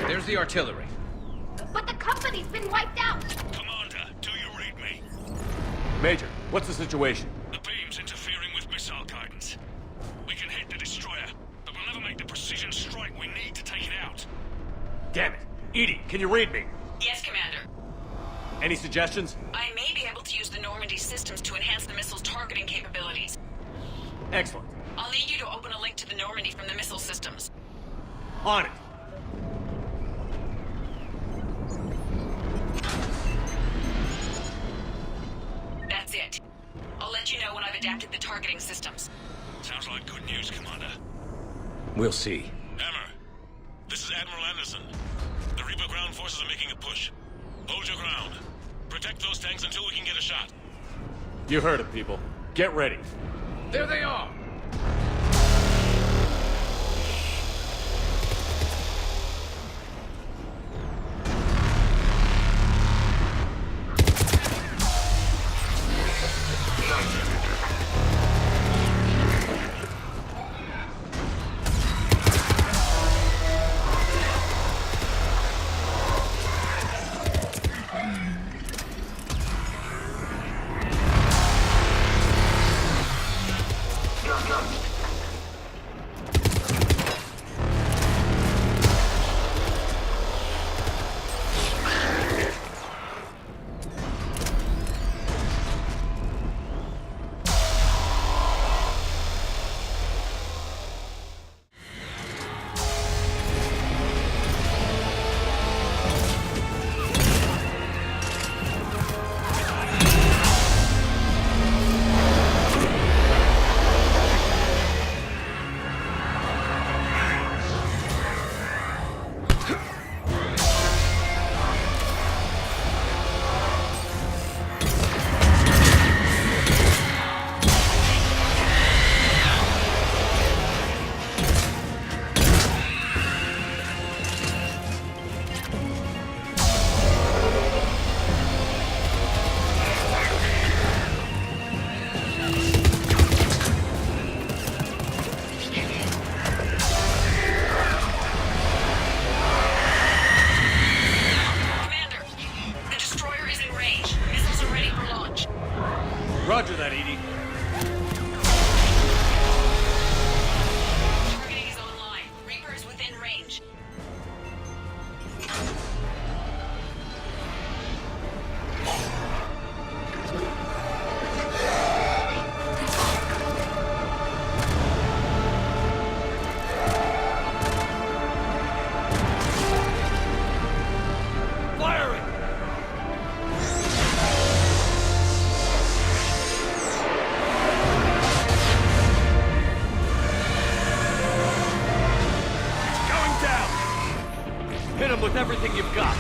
There's the artillery. But the company's been wiped out! Commander, do you read me? Major, what's the situation? The beam's interfering with missile guidance. We can hit the destroyer, but we'll never make the precision strike we need to take it out. Damn it. Edie, can you read me? Yes, Commander. Any suggestions? I may be able to use the Normandy systems to enhance the missile's targeting capabilities. Excellent. I'll need you to open a link to the Normandy from the missile systems. On it. That's it. I'll let you know when I've adapted the targeting systems. Sounds like good news, Commander. We'll see. Hammer, this is Admiral Anderson. The Reaper ground forces are making a push. Hold your ground. Protect those tanks until we can get a shot. You heard it, people. Get ready. There they are! Roger that, Edie. Targeting is online. Reaper is within range. Firing! Hit him with everything you've got.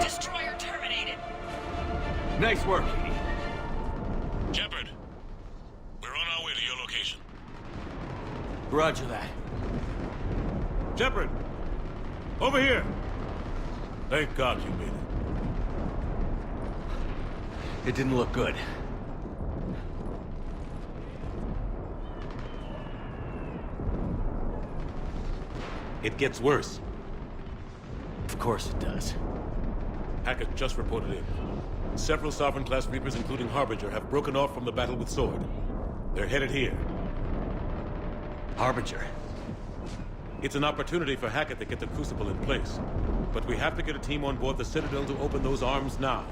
Destroyer terminated. Nice work, Edie. Shepard, we're on our way to your location. Roger that. Shepard! Over here! Thank God you made it. It didn't look good. It gets worse. Of course it does. Hackett just reported in. Several Sovereign-class Reapers, including Harbinger, have broken off from the battle with Sword. They're headed here. Harbinger? It's an opportunity for Hackett to get the Crucible in place. But we have to get a team on board the Citadel to open those arms now.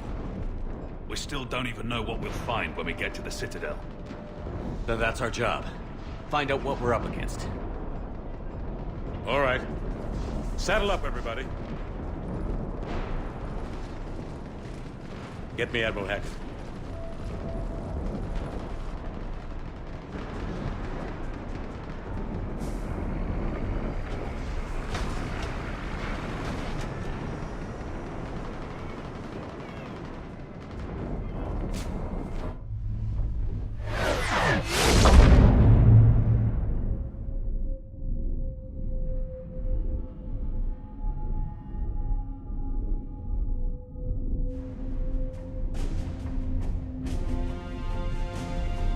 We still don't even know what we'll find when we get to the Citadel. Then that's our job. Find out what we're up against. All right. Saddle up, everybody. Get me Admiral Hackett.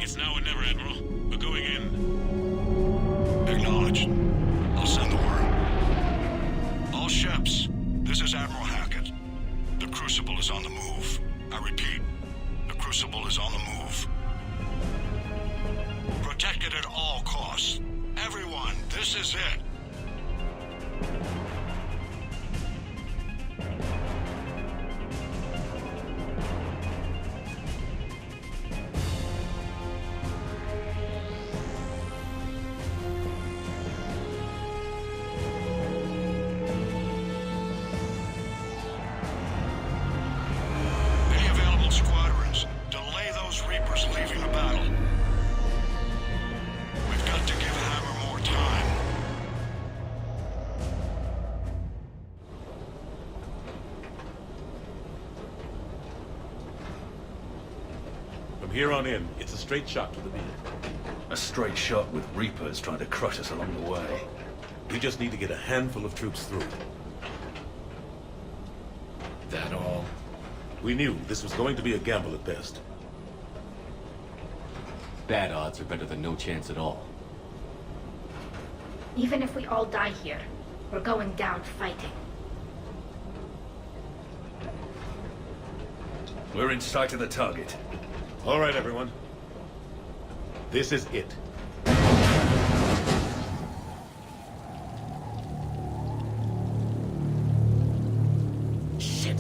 It's now or never, Admiral. We're going in. Acknowledged. I'll send the word. All ships, this is Admiral Hackett. The Crucible is on the move. I repeat, the Crucible is on the move. Protect it at all costs. Everyone, this is it. Any available squadrons, delay those Reapers leaving the battle. We've got to give Hammer more time. From here on in, it's a straight shot to the beam. A straight shot with Reapers trying to crush us along the way. We just need to get a handful of troops through. That all? We knew this was going to be a gamble at best. Bad odds are better than no chance at all. Even if we all die here, we're going down fighting. We're in sight of the target. All right, everyone. This is it. Shit.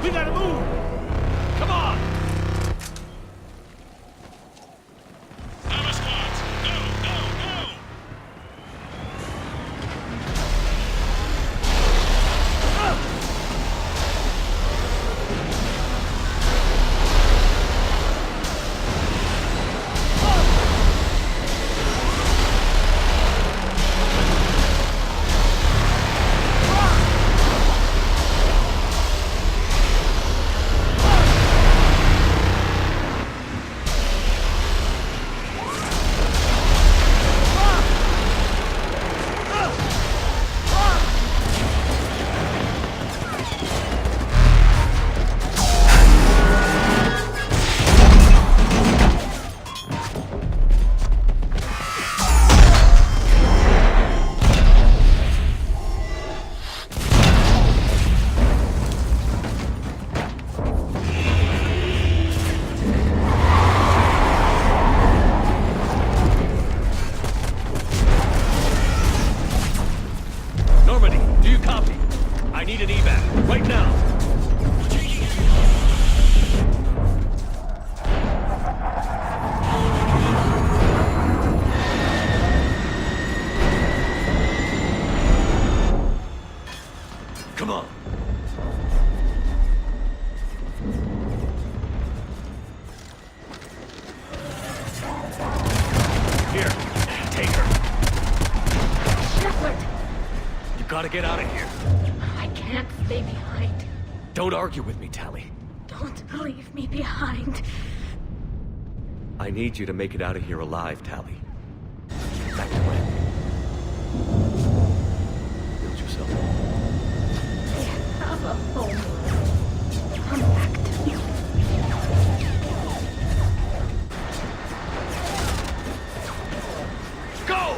We gotta move! Come on! Armor squads! Go, go, go! get out of here. I can't stay behind. Don't argue with me, Tali. Don't leave me behind. I need you to make it out of here alive, Tali. Back to when? Build yourself a home. I have a home. Come back to me. Go!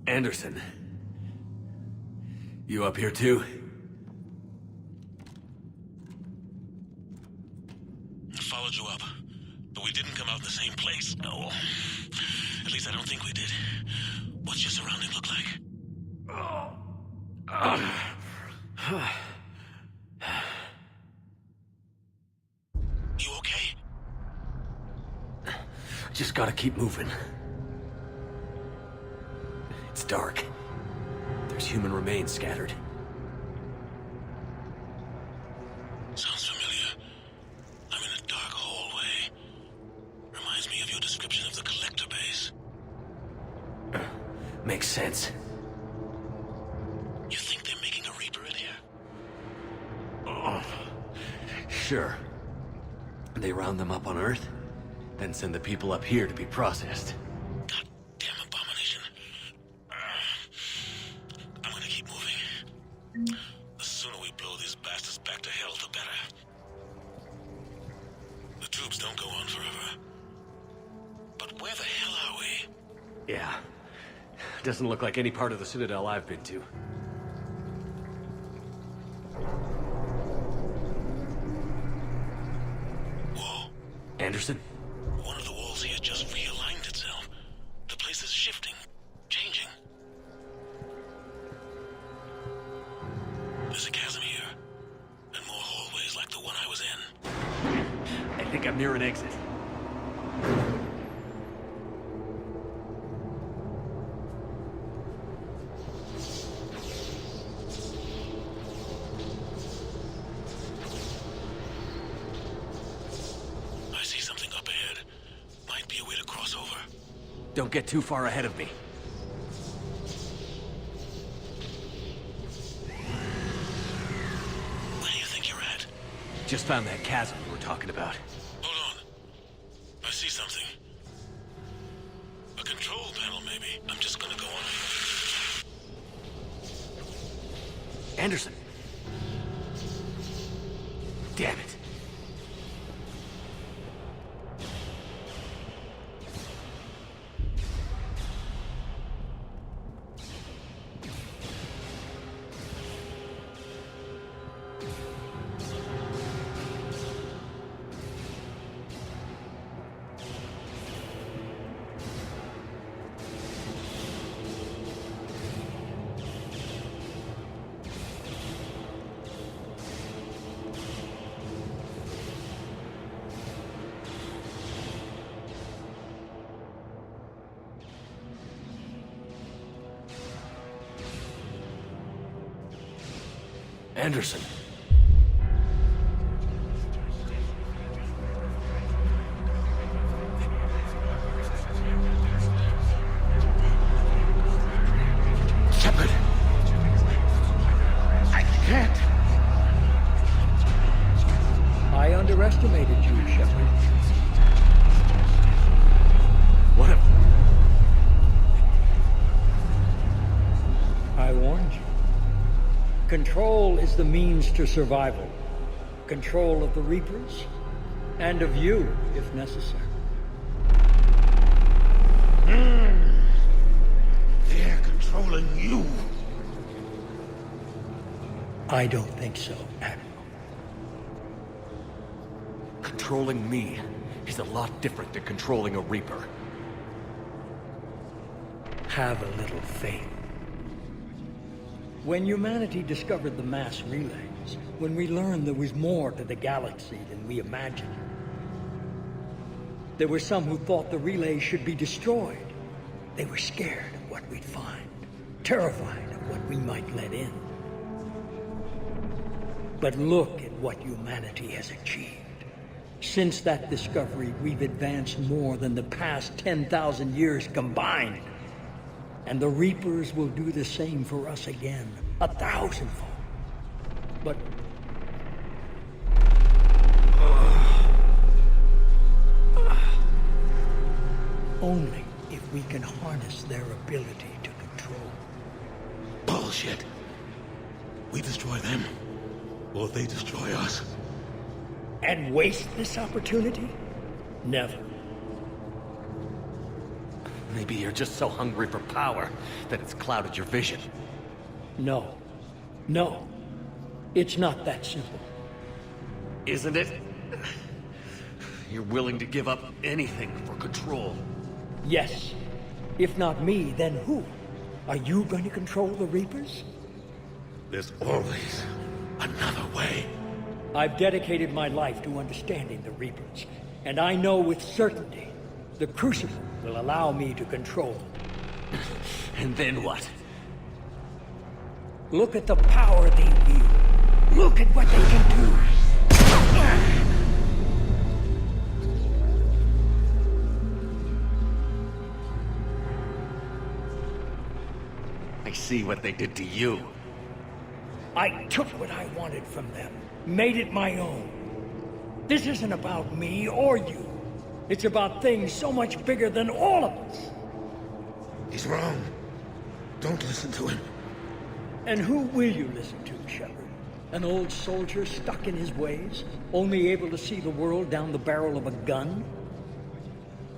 Anderson. You up here too? place. Oh. At least I don't think we did. What's your surrounding look like? You okay? Just gotta keep moving. It's dark. There's human remains scattered. Sounds familiar. I'm in a dark hallway. Reminds me of your description of the collector base. Makes sense. You think they're making a Reaper in here? Sure. They round them up on Earth, then send the people up here to be processed. Goddamn abomination. I'm gonna keep moving. The sooner we blow these bastards back to hell, the better. The tubes don't go on forever. But where the hell are we? Yeah. Doesn't look like any part of the Citadel I've been to. Whoa. Anderson? One of the walls here just realigned itself. The place is shifting, changing. There's a chasm here, and more hallways like the one I was in. I think I'm near an exit. I see something up ahead. Might be a way to cross over. Don't get too far ahead of me. Where do you think you're at? Just found that chasm we were talking about. Hold on. I see something. A control panel, maybe. I'm just gonna go on. Anderson! Damn it. Anderson. Shepard! I can't! I underestimated you, Shepard. What if... I warned you. Control is the means to survival. Control of the Reapers, and of you, if necessary. They're controlling you. I don't think so, Admiral. Controlling me is a lot different than controlling a Reaper. Have a little faith. When humanity discovered the mass relays, when we learned there was more to the galaxy than we imagined, there were some who thought the relays should be destroyed. They were scared of what we'd find, terrified of what we might let in. But look at what humanity has achieved. Since that discovery, we've advanced more than the past 10,000 years combined. And the Reapers will do the same for us again, 1,000-fold. But... only if we can harness their ability to control. Bullshit. We destroy them, or they destroy us. And waste this opportunity? Never. Maybe you're just so hungry for power that it's clouded your vision. No. No. It's not that simple. Isn't it? You're willing to give up anything for control. Yes. If not me, then who? Are you going to control the Reapers? There's always another way. I've dedicated my life to understanding the Reapers, and I know with certainty the Crucible will allow me to control them. And then what? Look at the power they wield. Look at what they can do. I see what they did to you. I took what I wanted from them, made it my own. This isn't about me or you. It's about things so much bigger than all of us. He's wrong. Don't listen to him. And who will you listen to, Shepard? An old soldier stuck in his ways, only able to see the world down the barrel of a gun?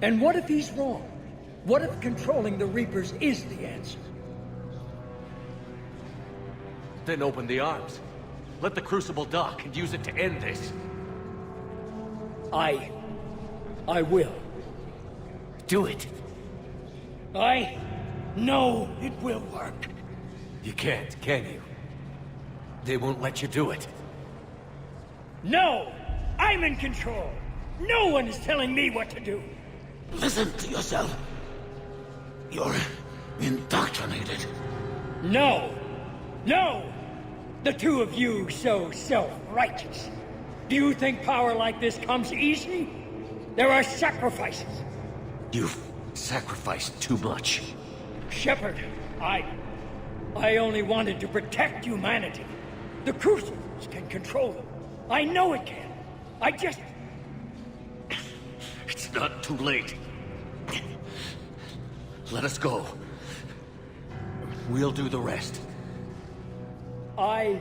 And what if he's wrong? What if controlling the Reapers is the answer? Then open the arms. Let the Crucible dock and use it to end this. I will. Do it. I know it will work. You can't, can you? They won't let you do it. No! I'm in control! No one is telling me what to do! Listen to yourself. You're indoctrinated. No! No! The two of you so self-righteous. Do you think power like this comes easy? There are sacrifices. You've sacrificed too much. Shepard, I only wanted to protect humanity. The Crucibles can control them. I know it can. I just... It's not too late. Let us go. We'll do the rest. I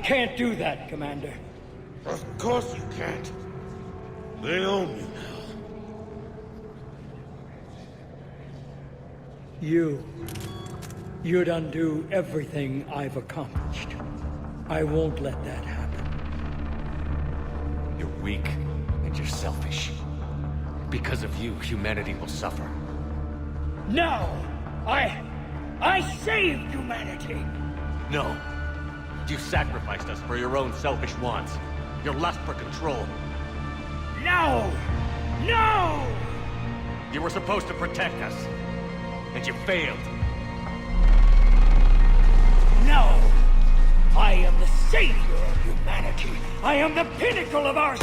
can't do that, Commander. Of course you can't. They own you now. You'd undo everything I've accomplished. I won't let that happen. You're weak and you're selfish. Because of you, humanity will suffer. No! I saved humanity! No. You sacrificed us for your own selfish wants. Your lust for control. No! No! You were supposed to protect us. And you failed. No! I am the savior of humanity. I am the pinnacle of our...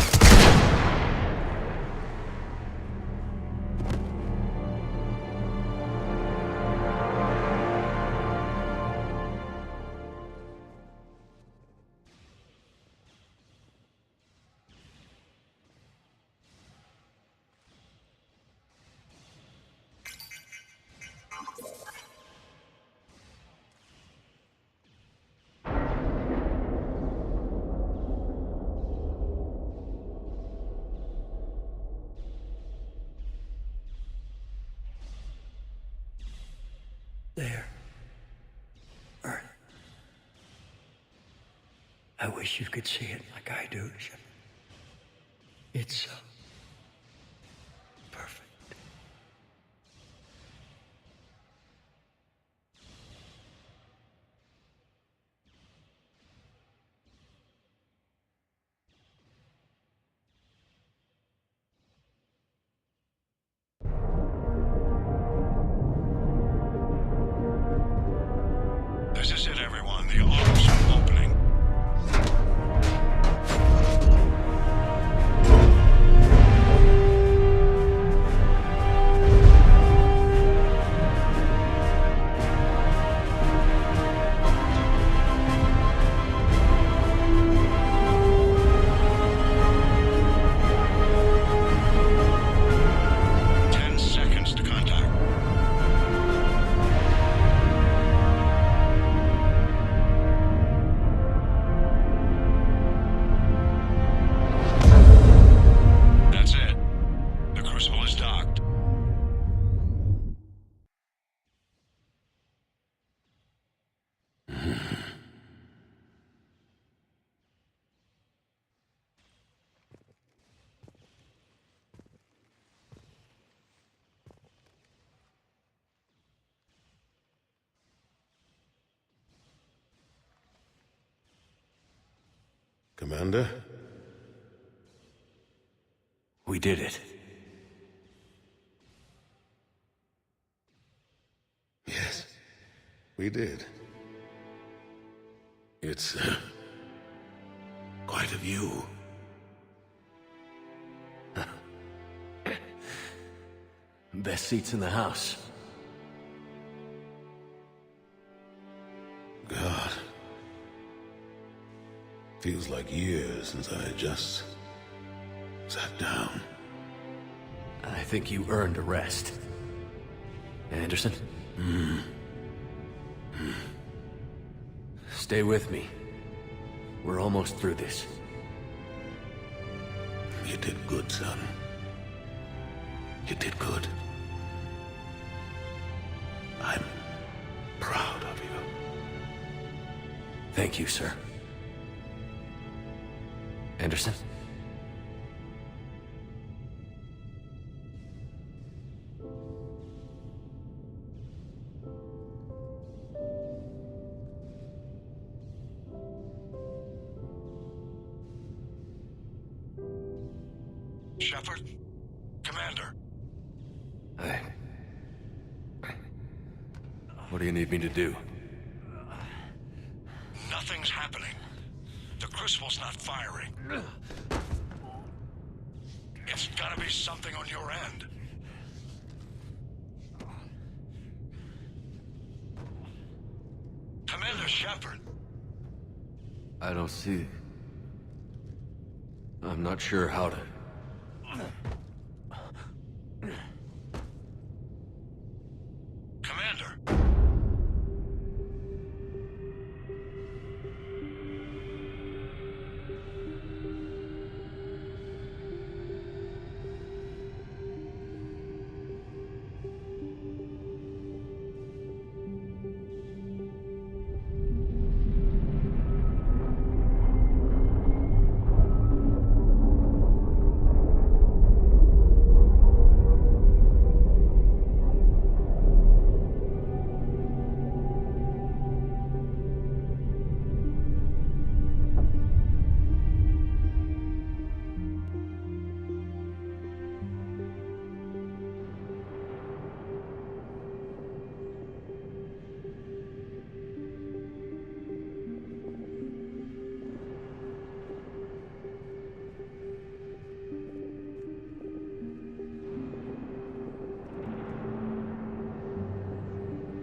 There. Earth. I wish you could see it like I do, Shepard. It's so perfect. This is it, everyone. The awesome opening. Commander? We did it. Yes, we did. It's quite a view. Best seats in the house. God. Feels like years since I just sat down. I think you earned a rest. Anderson? Stay with me. We're almost through this. You did good, son. You did good. I'm proud of you. Thank you, sir. Anderson? Shepard? Commander? What do you need me to do? Nothing's happening. The Crucible's not firing. It's gotta be something on your end. Commander Shepard! I don't see... I'm not sure how to... Commander!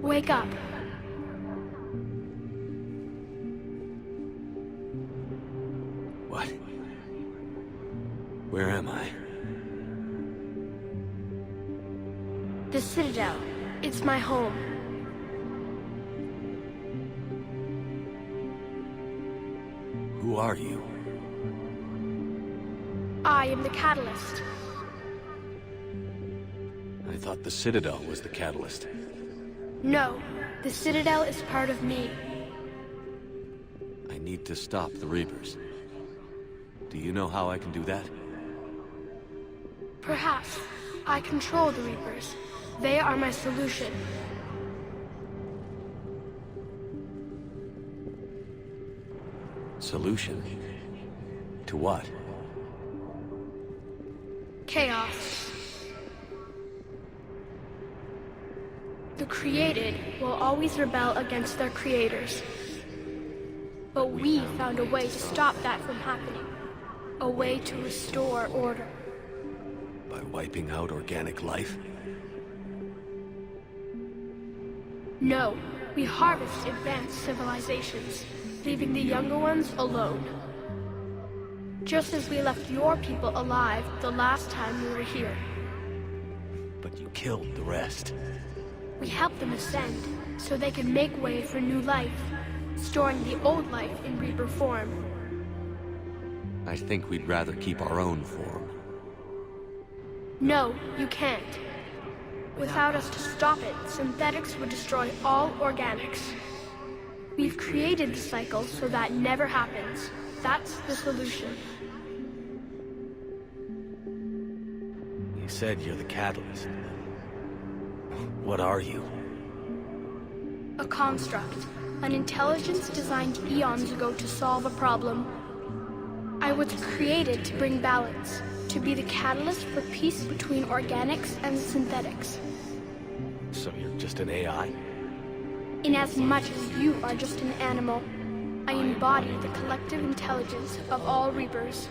Wake up. What? Where am I? The Citadel. It's my home. Who are you? I am the Catalyst. I thought the Citadel was the catalyst. No, the Citadel is part of me. I need to stop the Reapers. Do you know how I can do that? Perhaps. I control the Reapers. They are my solution. Solution? To what? Chaos. The created will always rebel against their creators. But we found a way to stop that from happening. A way to restore order. By wiping out organic life? No, we harvest advanced civilizations, leaving the younger ones alone. Just as we left your people alive the last time we were here. But you killed the rest. We help them ascend, so they can make way for new life, storing the old life in Reaper form. I think we'd rather keep our own form. No, you can't. Without us to stop it, synthetics would destroy all organics. We've created the cycle so that never happens. That's the solution. You said you're the catalyst. What are you? A construct. An intelligence designed eons ago to solve a problem. was created to bring balance, to be the catalyst for peace between organics and synthetics. So you're just an AI? Inasmuch as you are just an animal, I embody the collective intelligence of all Reapers.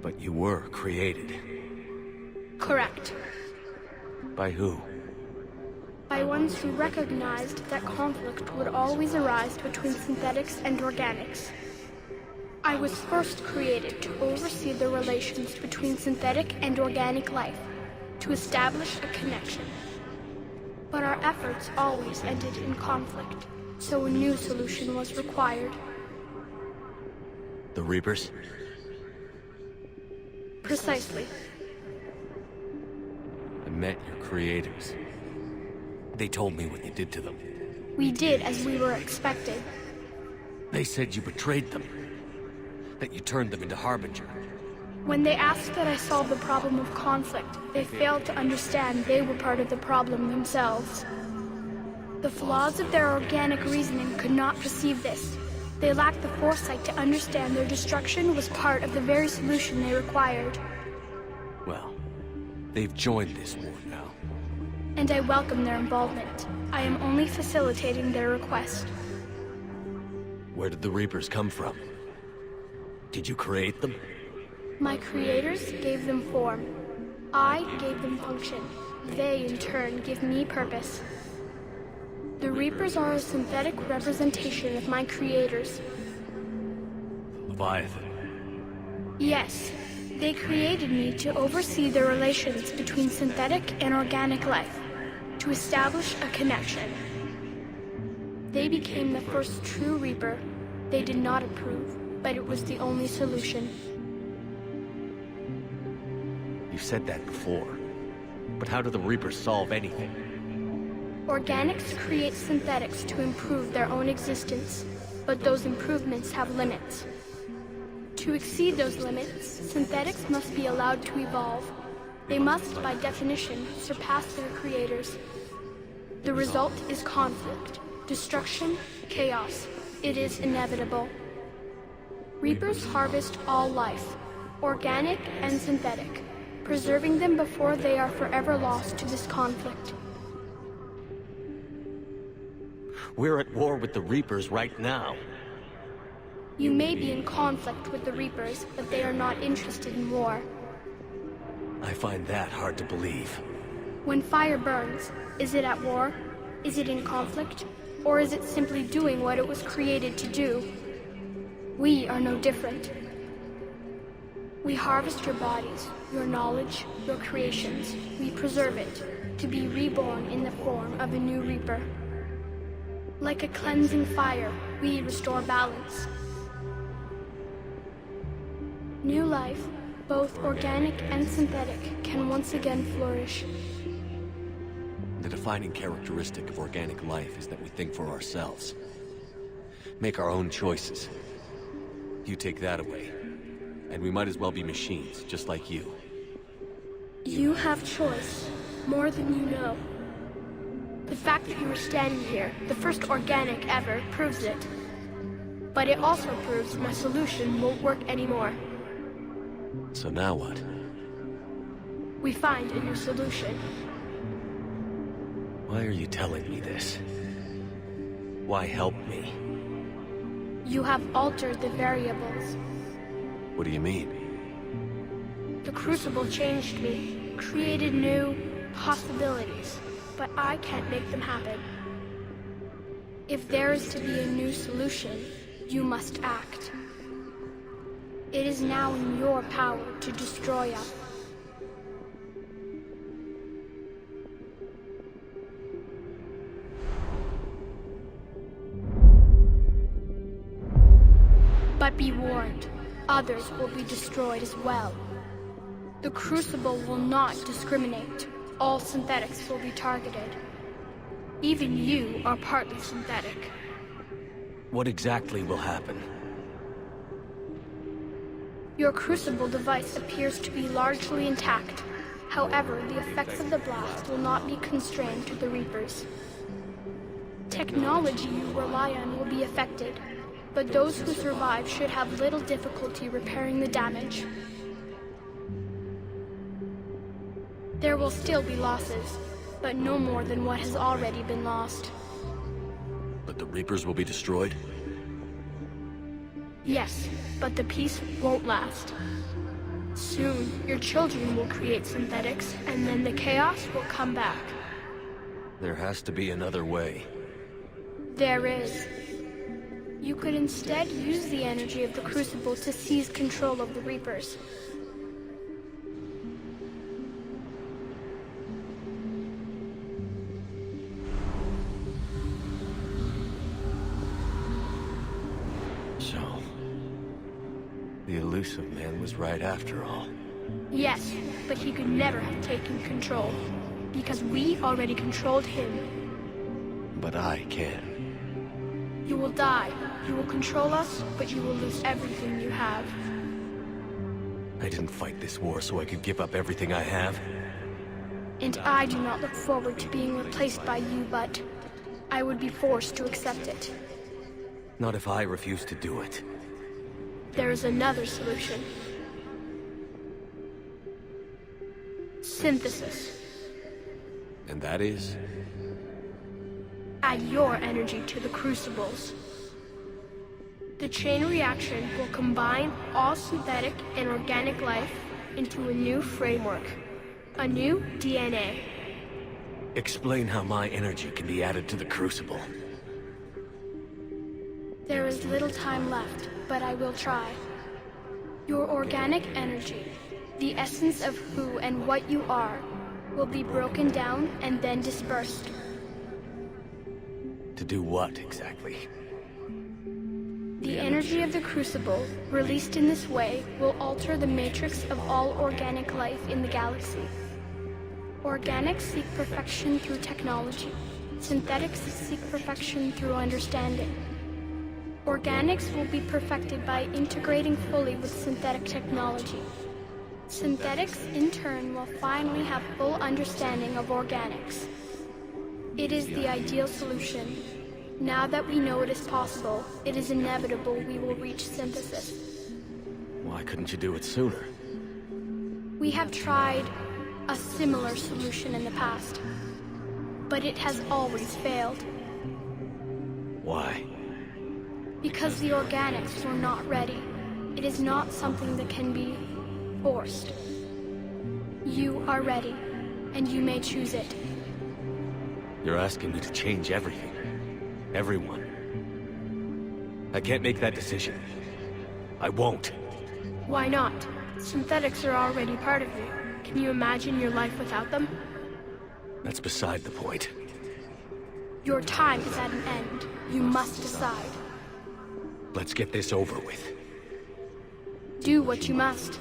But you were created. Correct. By who? By ones who recognized that conflict would always arise between synthetics and organics. I was first created to oversee the relations between synthetic and organic life, to establish a connection. But our efforts always ended in conflict, so a new solution was required. The Reapers? Precisely. I met your creators. They told me what you did to them. We did as we were expected. They said you betrayed them. That you turned them into Harbinger. When they asked that I solve the problem of conflict, they failed to understand they were part of the problem themselves. The flaws of their organic reasoning could not perceive this. They lacked the foresight to understand their destruction was part of the very solution they required. Well, they've joined this war now. And I welcome their involvement. I am only facilitating their request. Where did the Reapers come from? Did you create them? My creators gave them form. I gave them function. They, in turn, give me purpose. The Reapers are a synthetic representation of my creators. Leviathan. Yes, they created me to oversee the relations between synthetic and organic life, to establish a connection. They became the first true Reaper. They did not approve, but it was the only solution. You've said that before. But how do the Reapers solve anything? Organics create synthetics to improve their own existence, but those improvements have limits. To exceed those limits, synthetics must be allowed to evolve. They must, by definition, surpass their creators. The result is conflict, destruction, chaos. It is inevitable. Reapers harvest all life, organic and synthetic, preserving them before they are forever lost to this conflict. We're at war with the Reapers right now. You may be in conflict with the Reapers, but they are not interested in war. I find that hard to believe. When fire burns, is it at war? Is it in conflict? Or is it simply doing what it was created to do? We are no different. We harvest your bodies, your knowledge, your creations. We preserve it, to be reborn in the form of a new Reaper. Like a cleansing fire, we restore balance. New life, both organic and synthetic, can once again flourish. The defining characteristic of organic life is that we think for ourselves. Make our own choices. You take that away, and we might as well be machines, just like you. You have choice, more than you know. The fact that you are standing here, the first organic ever, proves it. But it also proves my solution won't work anymore. So now what? We find a new solution. Why are you telling me this? Why help me? You have altered the variables. What do you mean? The Crucible changed me, created new possibilities, but I can't make them happen. If there is to be a new solution, you must act. It is now in your power to destroy us. But be warned, others will be destroyed as well. The Crucible will not discriminate. All synthetics will be targeted. Even you are partly synthetic. What exactly will happen? Your Crucible device appears to be largely intact. However, the effects of the blast will not be constrained to the Reapers. Technology you rely on will be affected, but those who survive should have little difficulty repairing the damage. There will still be losses, but no more than what has already been lost. But the Reapers will be destroyed? Yes, but the peace won't last. Soon, your children will create synthetics, and then the chaos will come back. There has to be another way. There is. You could instead use the energy of the Crucible to seize control of the Reapers. So, the elusive man was right after all. Yes, but he could never have taken control, because we already controlled him. But I can. You will die. You will control us, but you will lose everything you have. I didn't fight this war so I could give up everything I have. And I do not look forward to being replaced by you, but I would be forced to accept it. Not if I refuse to do it. There is another solution. Synthesis. And that is? Add your energy to the crucibles. The chain reaction will combine all synthetic and organic life into a new framework. A new DNA. Explain how my energy can be added to the Crucible. There is little time left, but I will try. Your organic energy, the essence of who and what you are, will be broken down and then dispersed. To do what, exactly? The energy of the Crucible, released in this way, will alter the matrix of all organic life in the galaxy. Organics seek perfection through technology. Synthetics seek perfection through understanding. Organics will be perfected by integrating fully with synthetic technology. Synthetics, in turn, will finally have full understanding of organics. It is the ideal solution. Now that we know it is possible, it is inevitable we will reach synthesis. Why couldn't you do it sooner? We have tried a similar solution in the past, but it has always failed. Why? Because the organics were not ready. It is not something that can be forced. You are ready, and you may choose it. You're asking me to change everything. Everyone. I can't make that decision. I won't. Why not? Synthetics are already part of you. Can you imagine your life without them? That's beside the point. Your time is at an end. You must decide. Let's get this over with. Do what you must.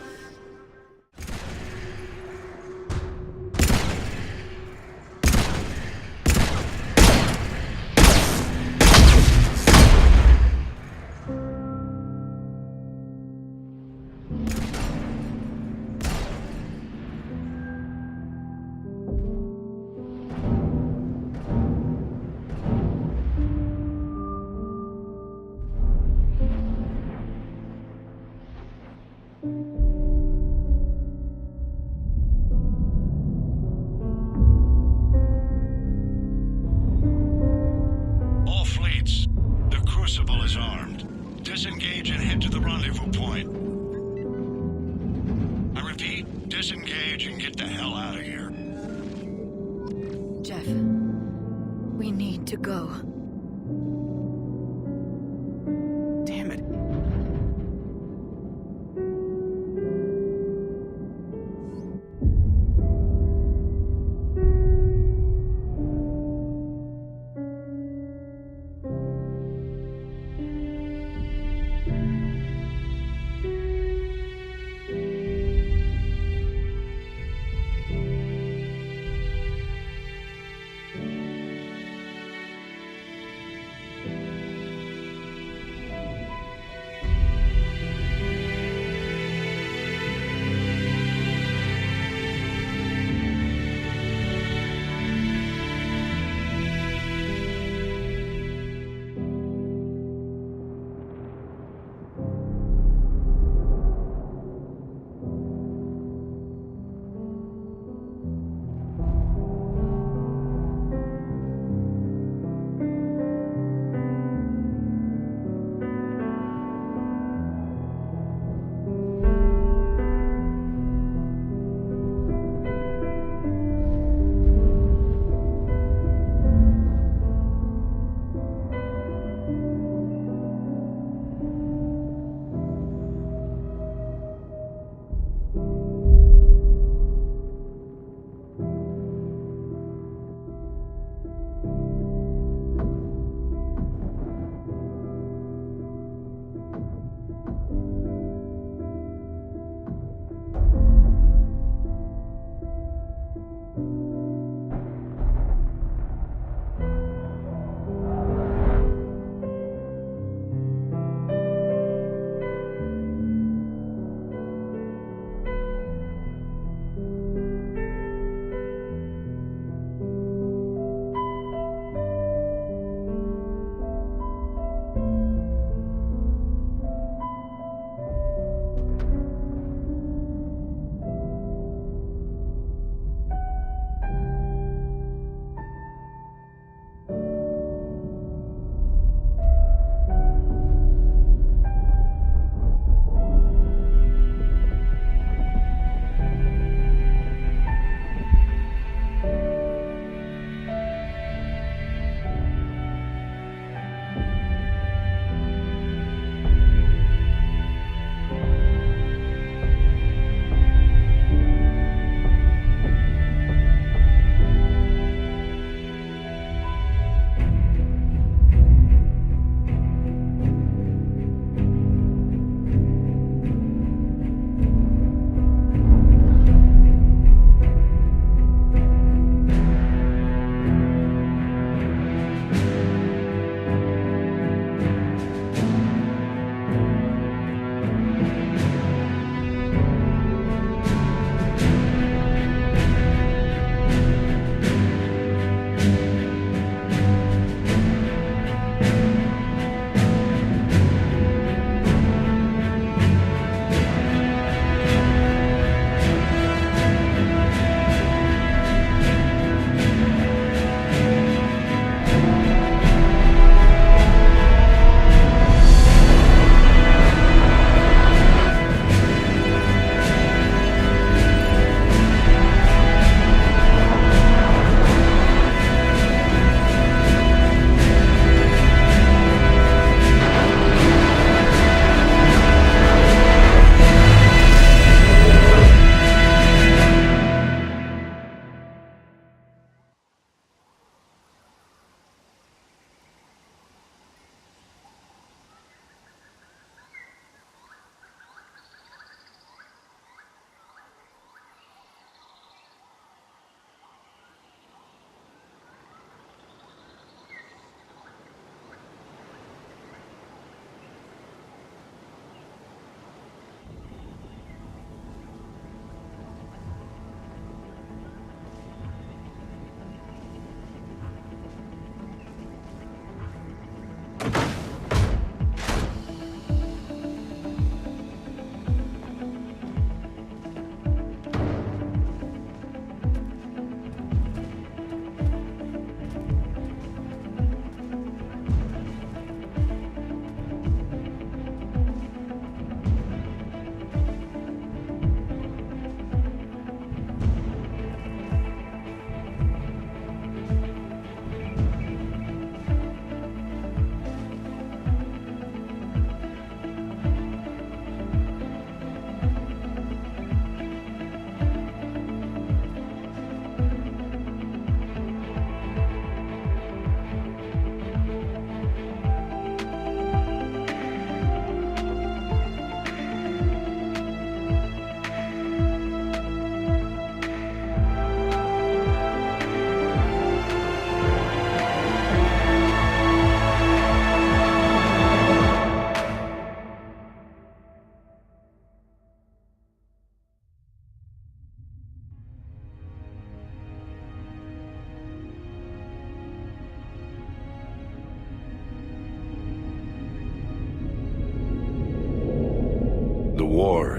Disengage and head to the rendezvous point. I repeat, disengage and get the hell out of here. Jeff, we need to go. Damn it.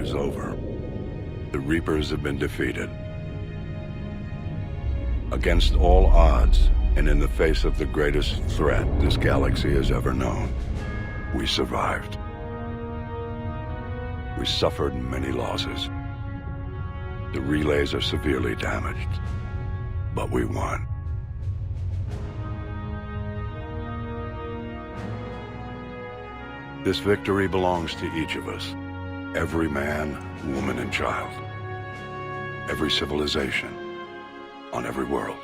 is over. The Reapers have been defeated. Against all odds, and in the face of the greatest threat this galaxy has ever known, we survived. We suffered many losses. The relays are severely damaged, but we won. This victory belongs to each of us. Every man, woman, and child. Every civilization. On every world.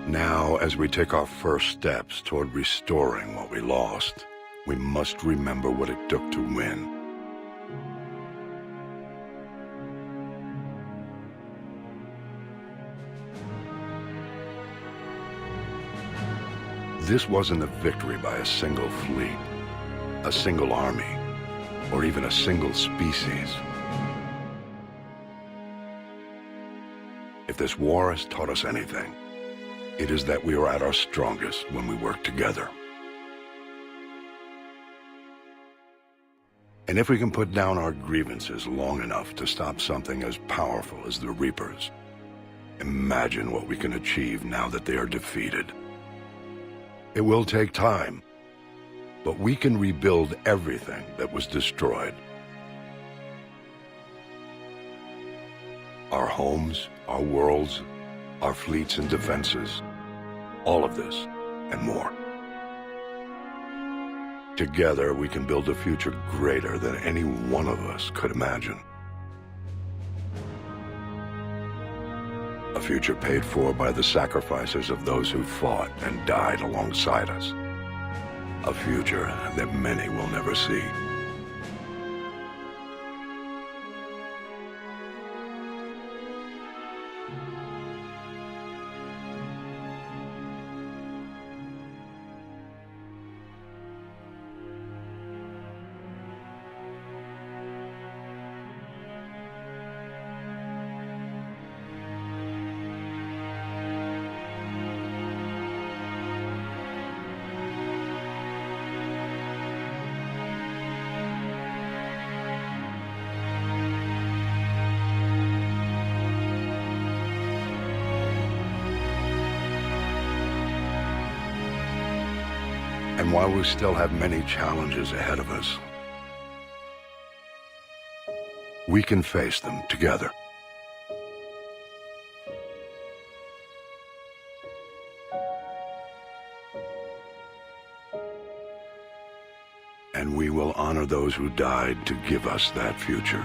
Now, as we take our first steps toward restoring what we lost, we must remember what it took to win. This wasn't a victory by a single fleet, a single army, or even a single species. If this war has taught us anything, it is that we are at our strongest when we work together. And if we can put down our grievances long enough to stop something as powerful as the Reapers, imagine what we can achieve now that they are defeated. It will take time, but we can rebuild everything that was destroyed. Our homes, our worlds, our fleets and defenses, all of this and more. Together, we can build a future greater than any one of us could imagine. A future paid for by the sacrifices of those who fought and died alongside us. A future that many will never see. And while we still have many challenges ahead of us, we can face them together. And we will honor those who died to give us that future.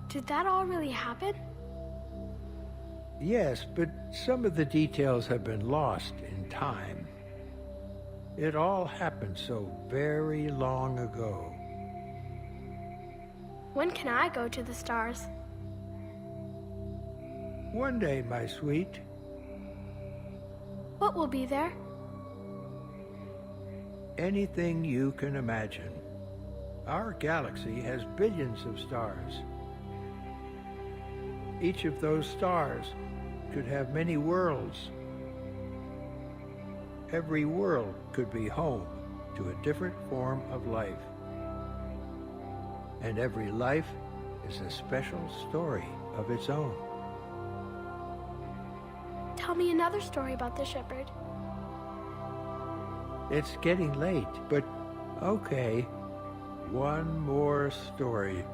Did that all really happen? Yes, but some of the details have been lost in time. It all happened so very long ago. When can I go to the stars? One day, my sweet. What will be there? Anything you can imagine. Our galaxy has billions of stars. Each of those stars could have many worlds. Every world could be home to a different form of life. And every life is a special story of its own. Tell me another story about the shepherd. It's getting late, but okay. One more story.